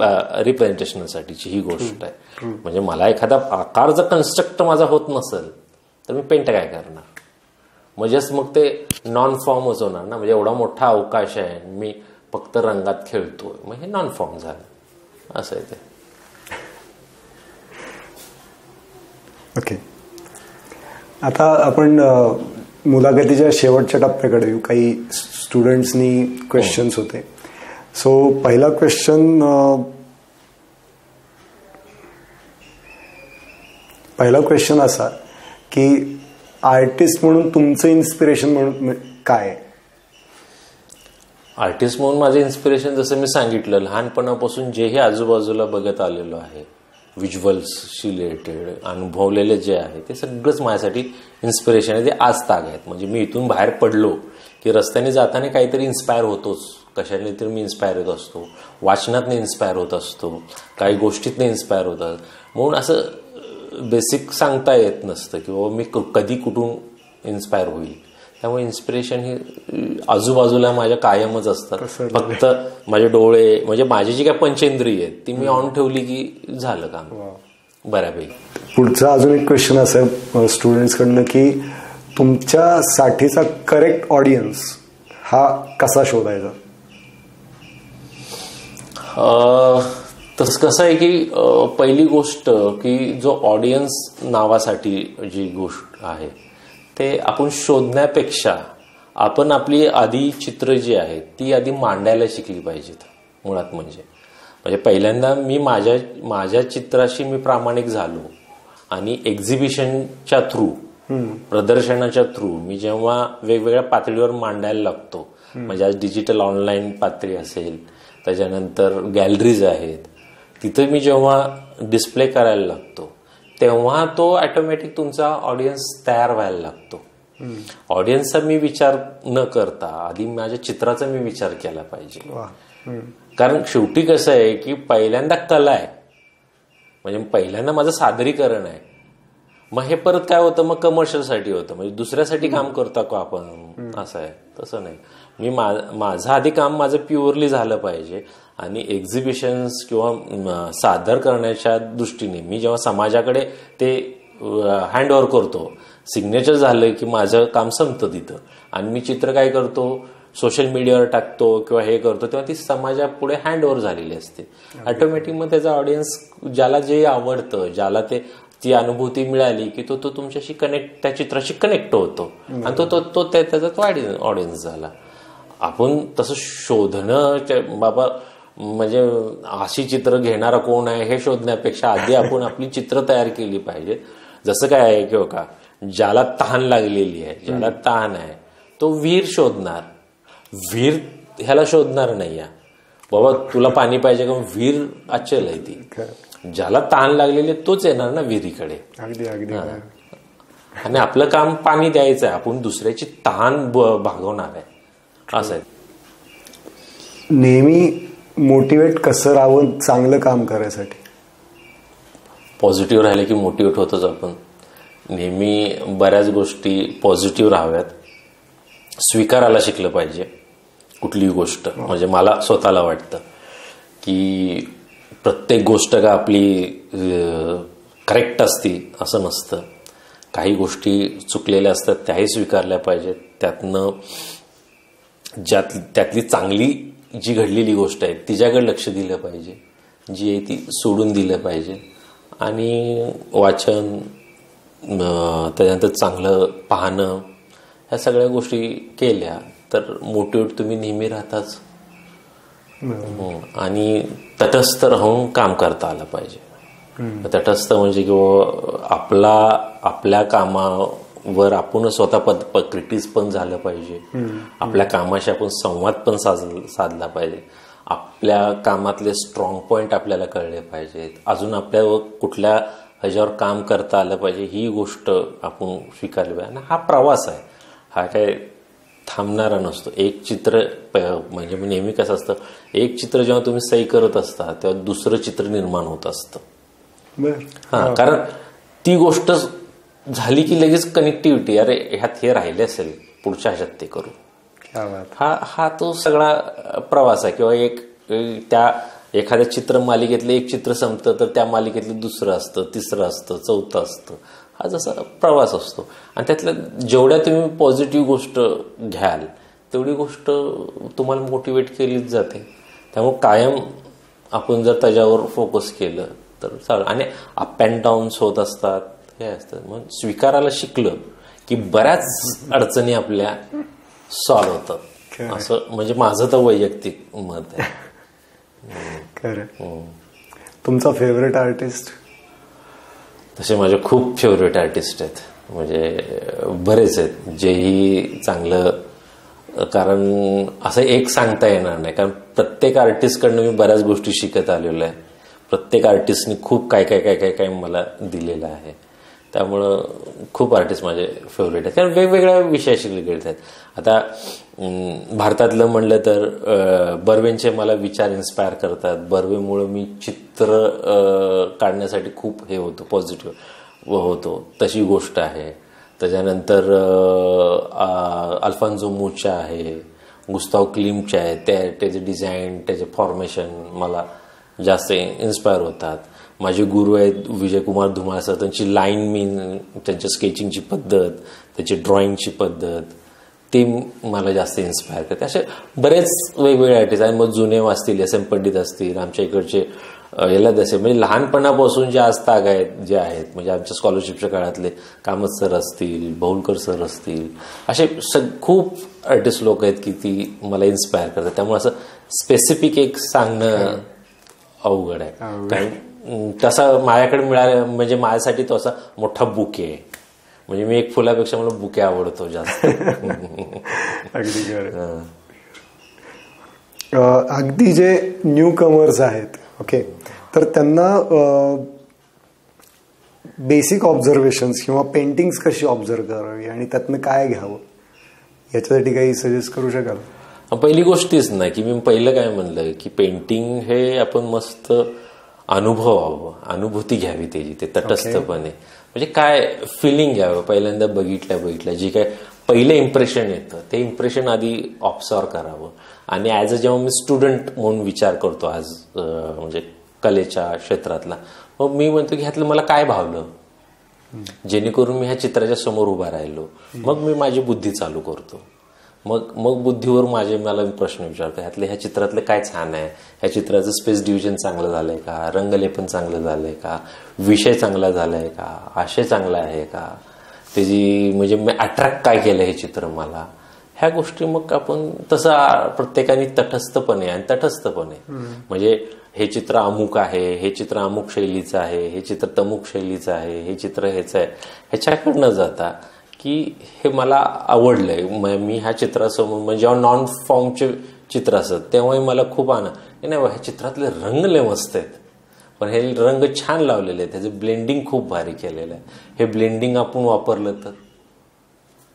रिप्रेझेंटेशनसाठीची ही गोष्ट आहे. म्हणजे मला एखादा आकार जर कन्स्ट्रक्ट माझा होत नसेल तर मी पेंट काय करणार? म्हणजेच मग ते नॉन फॉर्मच होणार ना. म्हणजे एवढा मोठा अवकाश आहे, मी फक्त रंगात खेळतोय, मग हे नॉन फॉर्म झालं. असं आहे ते. ओके, आता आपण मुलाखतीच्या शेवटच्या टप्प्याकडे येऊ. काही स्टुडंट्सनी क्वेश्चन्स होते. सो पहिला क्वेश्चन असा की आर्टिस्ट म्हणून तुमचं इन्स्पिरेशन म्हणून काय आहे? आर्टिस्ट म्हणून माझं इन्स्पिरेशन जसं मी सांगितलं, लहानपणापासून जेही आजूबाजूला बघत आलेलो आहे, व्हिज्युअल्सशी रिलेटेड अनुभवलेले जे आहे ते सगळंच माझ्यासाठी इन्स्पिरेशन आहे. ते आज ताग आहेत. म्हणजे मी इथून बाहेर पडलो की रस्त्याने जाताना काहीतरी इन्स्पायर होतोच. कशाने तरी मी इन्स्पायर होत असतो, वाचनातनं इन्स्पायर होत असतो, काही गोष्टीतनं इन्स्पायर होतात. म्हणून असं बेसिक सांगता येत नसतं की बाबा मी कधी कुठून इन्स्पायर होईल. त्यामुळे इन्स्पिरेशन ही आजूबाजूला माझ्या कायमच असतात. फक्त माझे डोळे, म्हणजे माझी जी काय पंचेंद्रिय आहेत ती मी ऑन ठेवली की झालं काम बऱ्यापैकी. पुढचा अजून एक क्वेश्चन असं आहे स्टुडंट्सकडनं की तुमच्यासाठीचा करेक्ट ऑडियन्स हा कसा शोधायचा? तसं कसं आहे की पहिली गोष्ट की जो ऑडियन्स नावासाठी जी गोष्ट आहे ते आपण शोधण्यापेक्षा आपण आपली आधी चित्र जी आहेत ती आधी मांडायला शिकली पाहिजेत. मुळात म्हणजे पहिल्यांदा मी माझ्या चित्राशी मी प्रामाणिक झालो आणि एक्झिबिशनच्या थ्रू, प्रदर्शनाच्या थ्रू मी जेव्हा वेगवेगळ्या पातळीवर मांडायला लागतो, म्हणजे आज डिजिटल ऑनलाईन पातळी असेल, त्याच्यानंतर गॅलरीज आहेत, तिथं मी जेव्हा डिस्प्ले करायला लागतो तेव्हा तो ऑटोमॅटिक तुमचा ऑडियन्स तयार व्हायला लागतो. ऑडियन्सचा मी विचार न करता आधी माझ्या चित्राचा मी विचार केला पाहिजे. कारण शेवटी कसं आहे की पहिल्यांदा कला आहे, म्हणजे पहिल्यांदा माझं सादरीकरण आहे. मग हे परत काय होतं, मग कमर्शियलसाठी होतं, म्हणजे दुसऱ्यासाठी काम करतो का आपण, असं आहे. तसं नाही. मी माझं आधी काम माझं प्युअरली झालं पाहिजे आणि एक्झिबिशन्स किंवा सादर करण्याच्या दृष्टीने मी जेव्हा समाजाकडे ते हँडओव्हर करतो, सिग्नेचर झालं की माझं काम संपतं तिथं आणि मी चित्र काय करतो, सोशल मीडियावर टाकतो किंवा हे करतो, तेव्हा ती समाजापुढे हँडओव्हर झालेली असते. ऑटोमॅटिक मग त्याचा ऑडियन्स ज्याला जे आवडतं, ज्याला ती अनुभूती मिळाली की तो तुमच्याशी कनेक्ट, त्या चित्राशी कनेक्ट होतो आणि तो त्याचा ऑडियन्स झाला. आपण तसं शोधणं बाबा, म्हणजे अशी चित्र घेणारा कोण आहे हे शोधण्यापेक्षा आधी आपण आपली चित्र तयार केली पाहिजे. जसं काय आहे किंवा का ज्याला तहान लागलेली आहे, ज्याला तहान आहे तो विहीर शोधणार, विहीर ह्याला शोधणार नाही आहे बाबा तुला पाणी पाहिजे का, विहीर अचल आहे ती. ज्याला तहान लागलेली आहे तोच येणार ना विहिरीकडे. आणि आपलं काम पाणी द्यायचं आहे, आपण दुसऱ्याची तहान भागवणार आहे, असं आहे. नेहमी मोटिवेट कसं राहावं चांगलं काम करायसाठी? पॉझिटिव्ह राहिलं की मोटिवेट होतच आपण. नेहमी बऱ्याच गोष्टी पॉझिटिव्ह राहाव्यात, स्वीकारायला शिकलं पाहिजे कुठलीही गोष्ट. म्हणजे मला स्वतःला वाटतं की प्रत्येक गोष्ट का आपली करेक्ट असती असं नसतं. काही गोष्टी चुकलेल्या असतात त्याही स्वीकारल्या पाहिजेत. त्यातनं त्यातली चांगली जी घडलेली गोष्ट आहे तिच्याकडे लक्ष दिलं पाहिजे, जी आहे ती सोडून दिलं पाहिजे. आणि वाचन, त्याच्यानंतर चांगलं पाहणं, ह्या सगळ्या गोष्टी केल्या तर मोटिवेट तुम्ही नेहमी राहताच. आणि तटस्थ राहून काम करता आलं पाहिजे. तटस्थ म्हणजे किंवा आपल्या कामावर आपण स्वतः क्रिटिस पण झालं पाहिजे. आपल्या कामाशी आपण संवाद पण साधला पाहिजे. आपल्या कामातले स्ट्रॉंग पॉइंट आपल्याला कळले पाहिजेत. अजून आपल्यावर कुठल्या ह्याच्यावर काम करता आलं पाहिजे, ही गोष्ट आपण स्वीकारली पाहिजे. हा प्रवास आहे, हा काय थांबणारा नसतो. एक चित्र म्हणजे नेहमी कसं असतं, एक चित्र जेव्हा तुम्ही सही करत असता तेव्हा दुसरं चित्र निर्माण होत असतं. हा, कारण ती गोष्ट झाली की लगेच कनेक्टिव्हिटी, अरे ह्यात हे राहिले असेल, पुढच्या ह्याच्यात ते करू. हा तो सगळा प्रवास आहे. किंवा एक त्या एखाद्या चित्र मालिकेतलं एक चित्र संपतं तर त्या मालिकेतलं दुसरं असतं, तिसरं असतं, चौथं असतं. हा जसा प्रवास असतो. आणि त्यातल्या जेवढ्या तुम्ही पॉझिटिव्ह गोष्ट घ्याल तेवढी गोष्ट तुम्हाला मोटिवेट केलीच जाते. त्यामुळे कायम आपण जर त्याच्यावर फोकस केलं तर चालेल. आणि अप अँड डाऊन्स होत असतात, हे असतात. मग स्वीकारायला शिकलं की बऱ्याच अडचणी आपल्या सॉल्व्ह होतात, असं म्हणजे माझं तर वैयक्तिक मत आहे. तुमचा फेवरेट आर्टिस्ट? तसे माझे खूप फेवरेट आर्टिस्ट आहेत, म्हणजे बरेच आहेत जेही चांगलं. कारण असं एक सांगता येणार नाही, कारण प्रत्येक आर्टिस्टकडनं मी बऱ्याच गोष्टी शिकत आलेलो आहे. प्रत्येक आर्टिस्टनी खूप काय काय काय काय काय मला दिलेलं आहे. त्यामुळं खूप आर्टिस्ट माझे फेवरेट आहेत, कारण वेगवेगळ्या विषयाशी रिलेटेड आहेत. आता भारतातलं म्हणलं तर बर्वेंचे मला विचार इन्स्पायर करतात. बर्वेमुळं मी चित्र काढण्यासाठी खूप हे होतो, पॉझिटिव्ह होतो, तशी गोष्ट आहे. त्याच्यानंतर अल्फान्सो मुचा आहे, गुस्ताव क्लिमचे आहे, त्याचे डिझाईन, त्याचे फॉर्मेशन मला जास्त इन्स्पायर होतात. माझे गुरु आहेत विजयकुमार धुमाळ सर. त्यांची लाईन मीन, त्यांच्या स्केचिंगची पद्धत, त्याची ड्रॉइंगची पद्धत, ते मला जास्त इन्स्पायर करते. असे बरेच वेगवेगळे आर्टिस्ट आहेत. मग जुने असतील, एस एम पंडित असतील, आमच्या इकडचे याला असे म्हणजे लहानपणापासून जे आज ताग आहेत, जे आहेत म्हणजे आमच्या स्कॉलरशिपच्या काळातले कामत सर असतील, बहुलकर सर असतील, असे खूप आर्टिस्ट लोक आहेत की ती मला इन्स्पायर करतात. त्यामुळे असं स्पेसिफिक एक सांगणं अवघड आहे. कारण तसा माझ्याकडे मिळाला म्हणजे माझ्यासाठी तो असा मोठा बुके आहे. म्हणजे मी एक फुलापेक्षा मला बुके आवडतो जास्त. अगदी जे न्यू कमर्स आहेत, ओके, तर त्यांना बेसिक ऑब्झर्वेशन्स किंवा पेंटिंग्स कशी ऑब्झर्व करावी आणि त्यातनं काय घ्यावं याच्यासाठी काही सजेस्ट करू शकाल? पहिली गोष्टीच ना की मी पहिलं काय म्हणलं की पेंटिंग हे आपण मस्त अनुभवावं, अनुभूती घ्यावी त्याची, ते तटस्थपणे म्हणजे काय फिलिंग घ्यावं. पहिल्यांदा बघितल्या जे काय पहिलं इम्प्रेशन येतं ते इम्प्रेशन आधी ऑब्झर्व करावं. आणि ॲज अ जेव्हा मी स्टुडंट म्हणून विचार करतो आज म्हणजे कलेच्या क्षेत्रातला, मग मी म्हणतो की ह्यातलं मला काय भावलं, जेणेकरून मी ह्या चित्राच्या समोर उभा राहिलो. मग मी माझी बुद्धी चालू करतो. मग बुद्धीवर मला प्रश्न विचारतो, ह्या चित्रातलं काय छान आहे, ह्या चित्राचं स्पेस डिव्हिजन चांगलं झालंय का, रंगलेपन चांगलं झालंय का, विषय चांगला झालाय का, आशय चांगला आहे का, त्याची म्हणजे मी अट्रॅक्ट काय केलं हे चित्र मला, ह्या गोष्टी मग आपण तसं प्रत्येकाने तटस्थपणे म्हणजे हे चित्र अमुक आहे, हे चित्र अमुक शैलीचं आहे, हे चित्र तमुक शैलीचं आहे, हे चित्र हेच आहे, ह्याच्याकडनं जाता की हे मला आवडलंय. मी ह्या चित्रासमोर म्हणजे जेव्हा नॉन फॉर्मचे चित्र असत तेव्हाही मला खूप आनंद, नाही ह्या चित्रातले रंग लय मस्त आहेत, पण हे रंग छान लावलेले आहेत, त्याचं ब्लेंडिंग खूप भारी केलेलं आहे, हे ब्लेंडिंग आपण वापरलं तर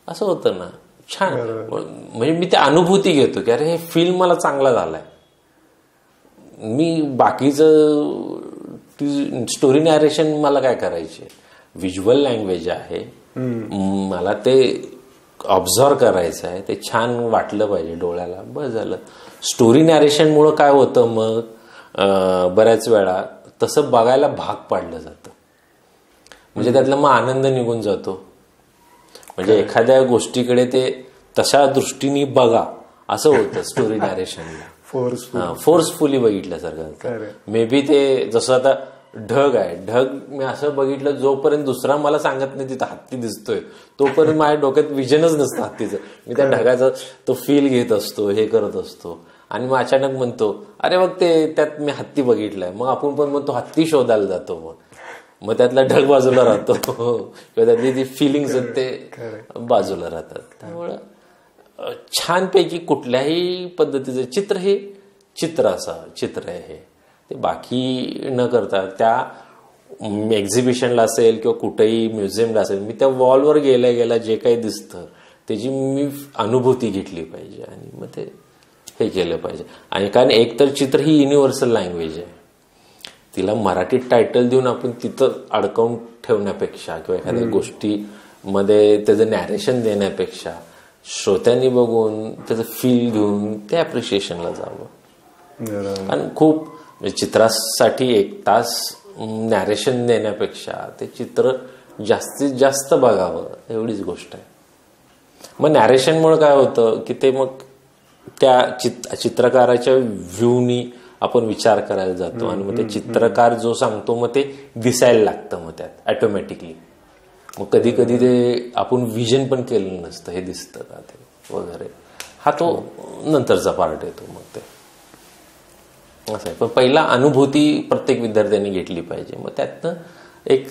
असं होतं ना छान. म्हणजे मी त्या अनुभूती घेतो की अरे हे फिल्म मला चांगला झालाय. मी बाकीचं स्टोरी नॅरेशन मला काय करायचे, व्हिज्युअल लँग्वेज आहे, मला ते ऑब्झर्व करायचं आहे, ते छान वाटलं पाहिजे डोळ्याला, बस झालं. स्टोरी नॅरेशनमुळं काय होतं मग बऱ्याच वेळा तसं बघायला भाग पाडलं जातं, म्हणजे त्यातला मग आनंद निघून जातो. म्हणजे एखाद्या गोष्टीकडे ते तशा दृष्टीने बघा असं होतं स्टोरी नॅरेशनला, फोर्सफुली बघितल्यासारखं. मे बी ते जसं आता ढग आहे, ढग मी असं बघितलं जोपर्यंत दुसरा मला सांगत नाही तिथं हत्ती दिसतोय तोपर्यंत माझ्या डोक्यात विजनच नसतं हत्तीचं. मी त्या ढगाचा तो फील घेत असतो, हे करत असतो, आणि मग अचानक म्हणतो अरे मग ते त्यात मी हत्ती बघितलाय, मग आपण पण मग तो हत्ती शोधायला जातो, मग त्यातला ढग बाजूला राहतो किंवा त्यातली जी फिलिंग्स आहेत ते बाजूला राहतात. त्यामुळं छानपैकी कुठल्याही पद्धतीचं चित्र हे चित्र आहे हे, ते बाकी न करता त्या एक्झिबिशनला असेल किंवा कुठेही म्युझियमला असेल, मी त्या वॉलवर गेल्या जे काही दिसतं त्याची मी अनुभूती घेतली पाहिजे आणि मग ते हे केलं पाहिजे. आणि कारण एकतर चित्र ही युनिव्हर्सल लँग्वेज आहे, तिला मराठीत टायटल देऊन आपण तिथं अडकवून ठेवण्यापेक्षा किंवा एखाद्या गोष्टीमध्ये त्याचं नॅरेशन देण्यापेक्षा श्रोत्यांनी बघून त्याचं फील घेऊन ते अप्रिशिएशनला जावं. आणि खूप चित्रासाठी 1 तास नॅरेशन देण्यापेक्षा ते चित्र जास्तीत जास्त बघावं एवढीच गोष्ट आहे. मग नॅरेशनमुळे काय होतं की ते मग त्या चित्रकाराच्या व्ह्यूनी आपण विचार करायला जातो आणि मग ते चित्रकार जो सांगतो मग ते दिसायला लागतं मग त्यात ऑटोमॅटिकली. मग कधी कधी ते आपण विजन पण केलेलं नसतं, हे दिसतं का ते वगैरे, हा तो नंतरचा पार्ट येतो मग ते असं आहे. पण पहिला अनुभूती प्रत्येक विद्यार्थ्यांनी घेतली पाहिजे, मग त्यातनं एक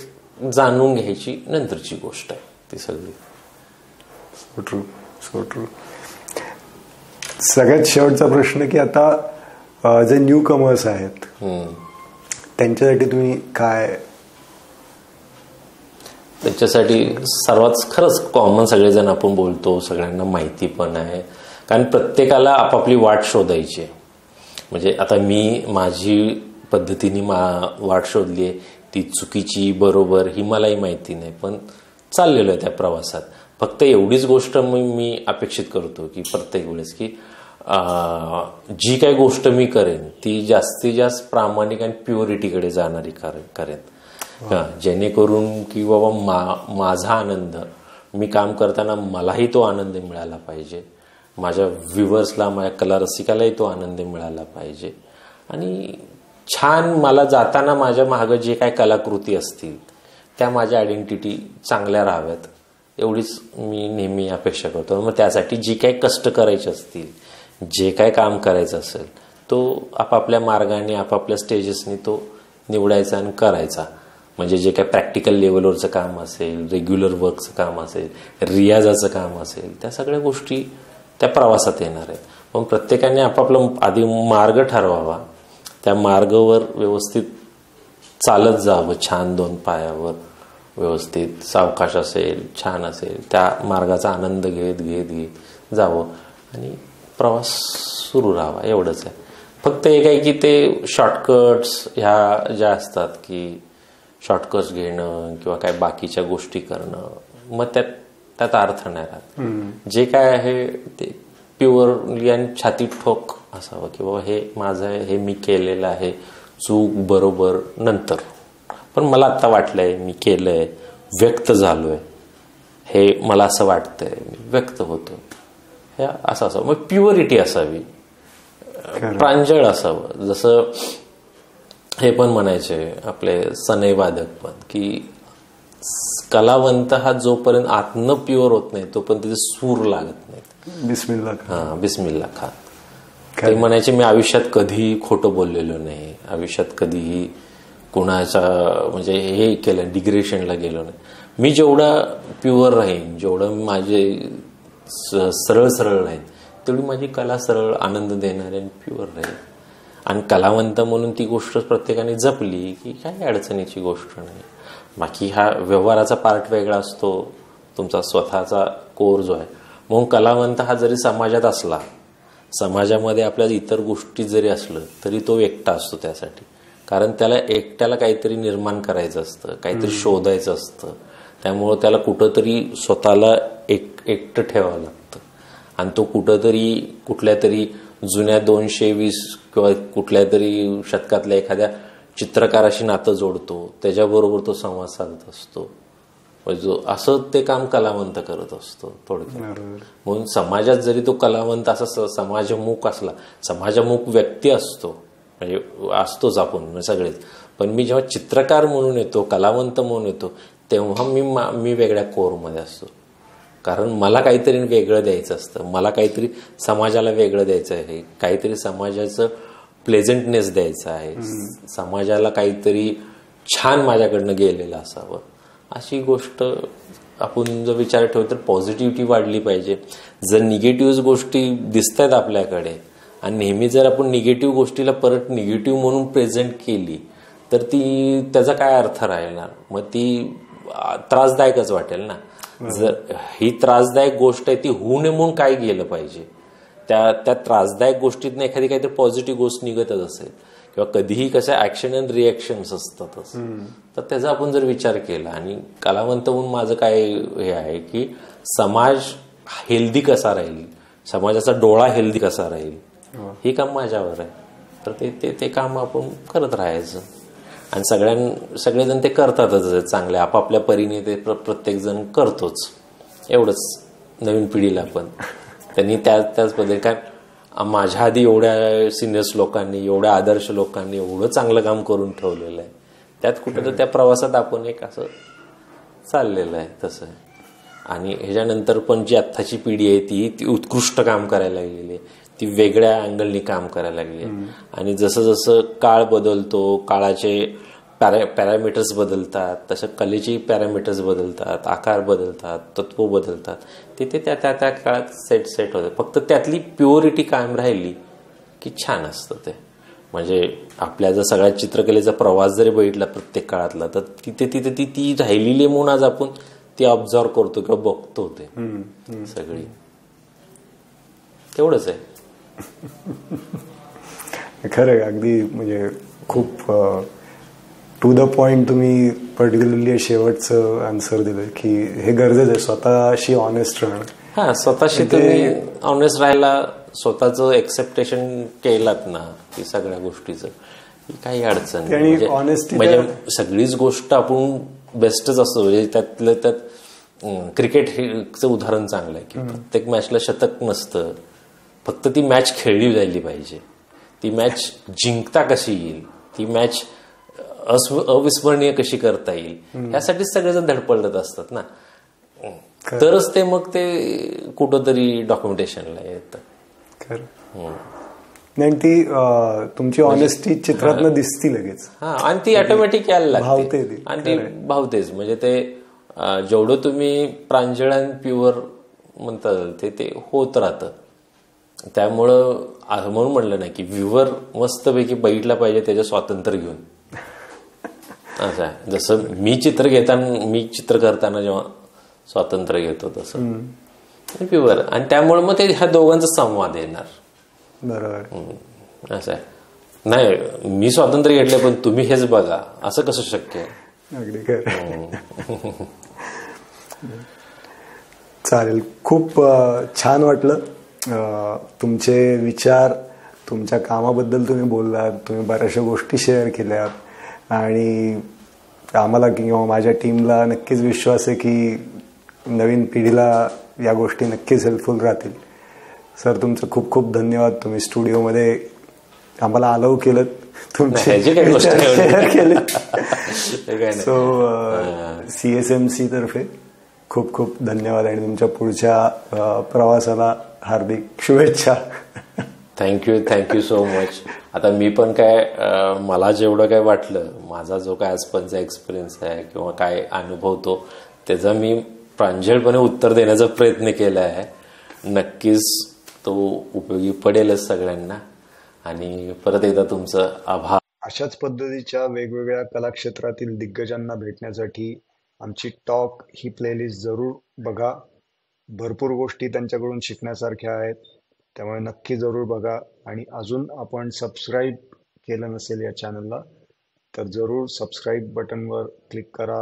जाणून घ्यायची नंतरची गोष्ट आहे ती सगळी. So true, so true. सगळ्यात शेवटचा प्रश्न की आता जे न्यू कमर्स आहेत त्यांच्यासाठी तुम्ही काय? त्याच्यासाठी सर्वात खरंच कॉमन सगळेजण आपण बोलतो, सगळ्यांना माहिती पण आहे, कारण प्रत्येकाला आपापली वाट शोधायची आहे. म्हणजे आता मी माझी पद्धतीने वाट शोधली आहे, ती चुकीची बरोबर ही मलाही माहिती नाही, पण चाललेलो आहे त्या प्रवासात. फक्त एवढीच गोष्ट मी अपेक्षित करतो की प्रत्येक वेळेस की जी काही गोष्ट मी करेन ती जास्तीत जास्त प्रामाणिक आणि प्युरिटीकडे जाणारी करेन, जेणेकरून की बाबा माझा आनंद, मी काम करताना मलाही तो आनंद मिळाला पाहिजे, माझ्या व्ह्युअर्सला, माझ्या कलारसिकालाही तो आनंद मिळाला पाहिजे. आणि छान मला जाताना माझ्या मागं जे काही कलाकृती असतील त्या माझ्या आयडेंटिटी चांगल्या राहाव्यात एवढीच मी नेहमी अपेक्षा करतो. मग त्यासाठी जी काही कष्ट करायचे असतील, जे काय काम करायचं असेल तो आपापल्या मार्गाने आपापल्या स्टेजेसनी तो निवडायचा आणि करायचा. म्हणजे जे काय प्रॅक्टिकल लेवलवरचं काम असेल, रेग्युलर वर्कचं काम असेल, रियाजाचं काम असेल, त्या सगळ्या गोष्टी त्या प्रवासात येणार आहेत. पण प्रत्येकाने आपापला आधी मार्ग ठरवावा, त्या मार्गावर व्यवस्थित चालत जावं, छान 2 पायावर व्यवस्थित, सावकाश असेल, छान असेल, त्या मार्गाचा आनंद घेत घेत घेत जावं आणि प्रवास सुरू राहावा, एवढंच आहे. फक्त एक आहे की ते शॉर्टकट्स ह्या ज्या असतात की शॉर्टकट्स घेणं किंवा काय बाकीच्या गोष्टी करणं, मग त्यात अर्थ नाही राहत. जे काय आहे ते प्युअरली आणि छाती ठोक असावं की बाबा हे माझं आहे, हे मी केलेलं आहे, चूक बरोबर नंतर, पण मला आता वाटलंय, मी केलंय, व्यक्त झालोय, हे मला असं वाटतंय, व्यक्त होतो, हे असं असावं. मग प्युअरिटी असावी, प्रांजळ असावं. जसं हे पण म्हणायचे आपले सनई वादक पण की कलावंत हा जोपर्यंत आतनं प्युअर होत नाही तोपर्यंत त्याचे सूर लागत नाहीत. बिस्मिल्ला खान ते म्हणायचे, मी आयुष्यात कधीही खोटं बोललेलो नाही, आयुष्यात कधीही कुणाच्या म्हणजे हे केलं डिग्रेशनला गेलो नाही. मी जेवढा प्युअर राहीन, जेवढं माझे सरळ सरळ राहीन, तेवढी माझी कला सरळ आनंद देणारी आणि प्युअर राहील. आणि कलावंत म्हणून ती गोष्ट प्रत्येकाने जपली की काही अडचणीची गोष्ट नाही. बाकी हा व्यवहाराचा पार्ट वेगळा असतो, तुमचा स्वतःचा कोर जो आहे. म्हणून कलावंत हा जरी समाजात असला, समाजामध्ये आपल्या इतर गोष्टी जरी असलं तरी तो एकटा असतो त्यासाठी, कारण त्याला एकट्याला काहीतरी निर्माण करायचं असतं, काहीतरी शोधायचं असतं. त्यामुळं त्याला कुठंतरी स्वतःला एकटं ठेवावं लागतं आणि तो कुठंतरी कुठल्या तरी जुन्या 220 किंवा कुठल्या तरी शतकातल्या एखाद्या चित्रकाराशी नातं जोडतो, त्याच्याबरोबर तो संवाद साधत असतो. असं ते काम कलावंत करत असतो थोडक्यात. म्हणून समाजात जरी तो कलावंत असा समाजमुख असला, समाजमुख व्यक्ती असतो, म्हणजे असतोच आपण सगळेच, पण मी जेव्हा चित्रकार म्हणून येतो, कलावंत म्हणून येतो, तेव्हा मी वेगळ्या कोरमध्ये असतो. कारण मला काहीतरी वेगळं द्यायचं असतं, मला काहीतरी समाजाला वेगळं द्यायचं आहे, काहीतरी समाजाचं प्लेझंटनेस द्यायचं आहे, समाजाला काहीतरी छान माझ्याकडनं गेलेलं असावं. अशी गोष्ट आपण जर विचार ठेवतो तर पॉझिटिव्हिटी वाढली पाहिजे. जर निगेटिव्ह गोष्टी दिसत आहेत आपल्याकडे आणि नेहमी जर आपण निगेटिव्ह गोष्टीला परत निगेटिव्ह म्हणून प्रेझेंट केली तर ती त्याचा काय अर्थ राहिला, मग ती त्रासदायकच वाटेल ना. जर ही त्रासदायक गोष्ट आहे ती होऊ नये म्हणून काय गेलं पाहिजे, त्या त्रासदायक गोष्टीतनं एखादी काहीतरी पॉझिटिव्ह गोष्ट निघतच असेल किंवा कधीही कसं ऍक्शन अँड रिएक्शन्स असतातच, तर त्याचा आपण जर विचार केला. आणि कलावंत म्हणून माझं काय हे आहे की समाज हेल्दी कसा राहील, समाजाचा डोळा हेल्दी कसा राहील, हे काम माझ्यावर आहे. तर ते काम आपण करत राहायचं. आणि सगळेजण ते करतातच चांगले आपापल्या परीने, ते प्रत्येक जण करतोच. एवढंच नवीन पिढीला पण त्यांनी त्याच पद्धती, काय माझ्या आधी एवढ्या सिनियर्स लोकांनी, एवढ्या आदर्श लोकांनी एवढं चांगलं काम करून ठेवलेलं आहे, त्यात कुठं तर त्या प्रवासात आपण एक असं चाललेलं आहे तसं. आणि ह्याच्यानंतर पण जी आत्ताची पिढी आहे ती उत्कृष्ट काम करायला लागलेली आहे, ती वेगळ्या अँगलनी काम करायला लागली आहे. आणि जसं जसं काळ बदलतो, काळाचे पॅरामीटर्स बदलतात, तसं कलेची पॅरामीटर्स बदलतात, आकार बदलतात, तत्व बदलतात, तिथे त्या काळात सेट होतात. फक्त त्यातली प्युरिटी कायम राहिली की छान असतं ते. म्हणजे आपल्या जर सगळ्या चित्रकलेचा प्रवास जरी बघितला प्रत्येक काळातला, तर तिथे ती राहिलेली म्हणून आज आपण ती ऑब्झर्व करतो किंवा बघतो ते सगळी. तेवढंच आहे. खरं अगदी म्हणजे खूप टू द पॉइंट तुम्ही पर्टिक्युलरली शेवटचं आन्सर दिलं की हे गरजेचं आहे स्वतःशी ऑनेस्ट राहणं. हा, स्वतःशी तुम्ही ऑनेस्ट राहायला, स्वतःचं एक्सेप्टेशन केलात ना की सगळ्या गोष्टीचं, काही अडचण नाही. म्हणजे सगळीच गोष्ट आपण बेस्टच असतो. म्हणजे त्यातलं त्यात क्रिकेटचं उदाहरण चांगलं आहे की प्रत्येक मॅचला शतक नसतं, फक्त ती मॅच खेळली जायला पाहिजे, ती मॅच जिंकता कशी येईल, ती मॅच अविस्मरणीय कशी करता येईल, यासाठी सगळेजण धडपडत असतात ना. तरच ते मग ते कुठंतरी डॉक्युमेंटेशनला येतं. नाही, ती तुमची ऑनेस्टी चित्रातनं दिसती लगेच. हा, आणि ती ऑटोमॅटिक यायला लागते आणि ती भावतेच. म्हणजे ते जेवढं तुम्ही प्रांजळ आणि प्युअर म्हणतात ते होत राहतं. त्यामुळं म्हणून म्हणलं नाही की व्ह्यूवर मस्तपैकी बघितला पाहिजे त्याचं स्वातंत्र्य घेऊन. असं आहे, जसं मी चित्र करताना जेव्हा स्वातंत्र्य घेतो तसं प्युअर. आणि त्यामुळे मग ते ह्या दोघांचा संवाद येणार. बरोबर. असं आहे. नाही, मी स्वातंत्र्य घेतले पण तुम्ही हेच बघा, असं कसं शक्य आहे. अगदी खरं. चालेल, खूप छान वाटलं. तुमचे विचार, तुमच्या कामाबद्दल तुम्ही बोललात, तुम्ही बऱ्याचशा गोष्टी शेअर केल्यात. आणि आम्हाला किंवा माझ्या टीमला नक्कीच विश्वास आहे की नवीन पिढीला या गोष्टी नक्कीच हेल्पफुल राहतील. सर, तुमचं खूप खूप धन्यवाद. तुम्ही स्टुडिओमध्ये आम्हाला अलाउ केलं, तुमचे शेअर केले. सो CSMC तर्फे खूप खूप धन्यवाद आणि तुमच्या पुढच्या प्रवासाला हार्दिक शुभेच्छा. Thank you so much. आता मी पण मला जेवढं काय वाटलं, माझा जो काय आजपर्यंतचा एक्सपिरियन्स आहे किंवा काय अनुभवतो, त्याचा मी प्रांजळपणे उत्तर देण्याचा प्रयत्न केला आहे. नक्कीच तो उपयोगी पडेलच सगळ्यांना. आणि परत एकदा तुमचं आभार. अशाच पद्धतीच्या वेगवेगळ्या कलाक्षेत्रातील दिग्गजांना भेटण्यासाठी आमची टॉक ही प्लेलिस्ट जरूर बघा. भरपूर गोष्टी त्यांच्याकडून शिकण्यासारख्या आहेत, त्यामुळे नक्की जरूर बघा. आणि अजून आपण सबस्क्राईब केलं नसेल या चॅनलला तर जरूर सबस्क्राईब बटनवर क्लिक करा,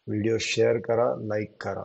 व्हिडिओ शेअर करा, लाईक करा.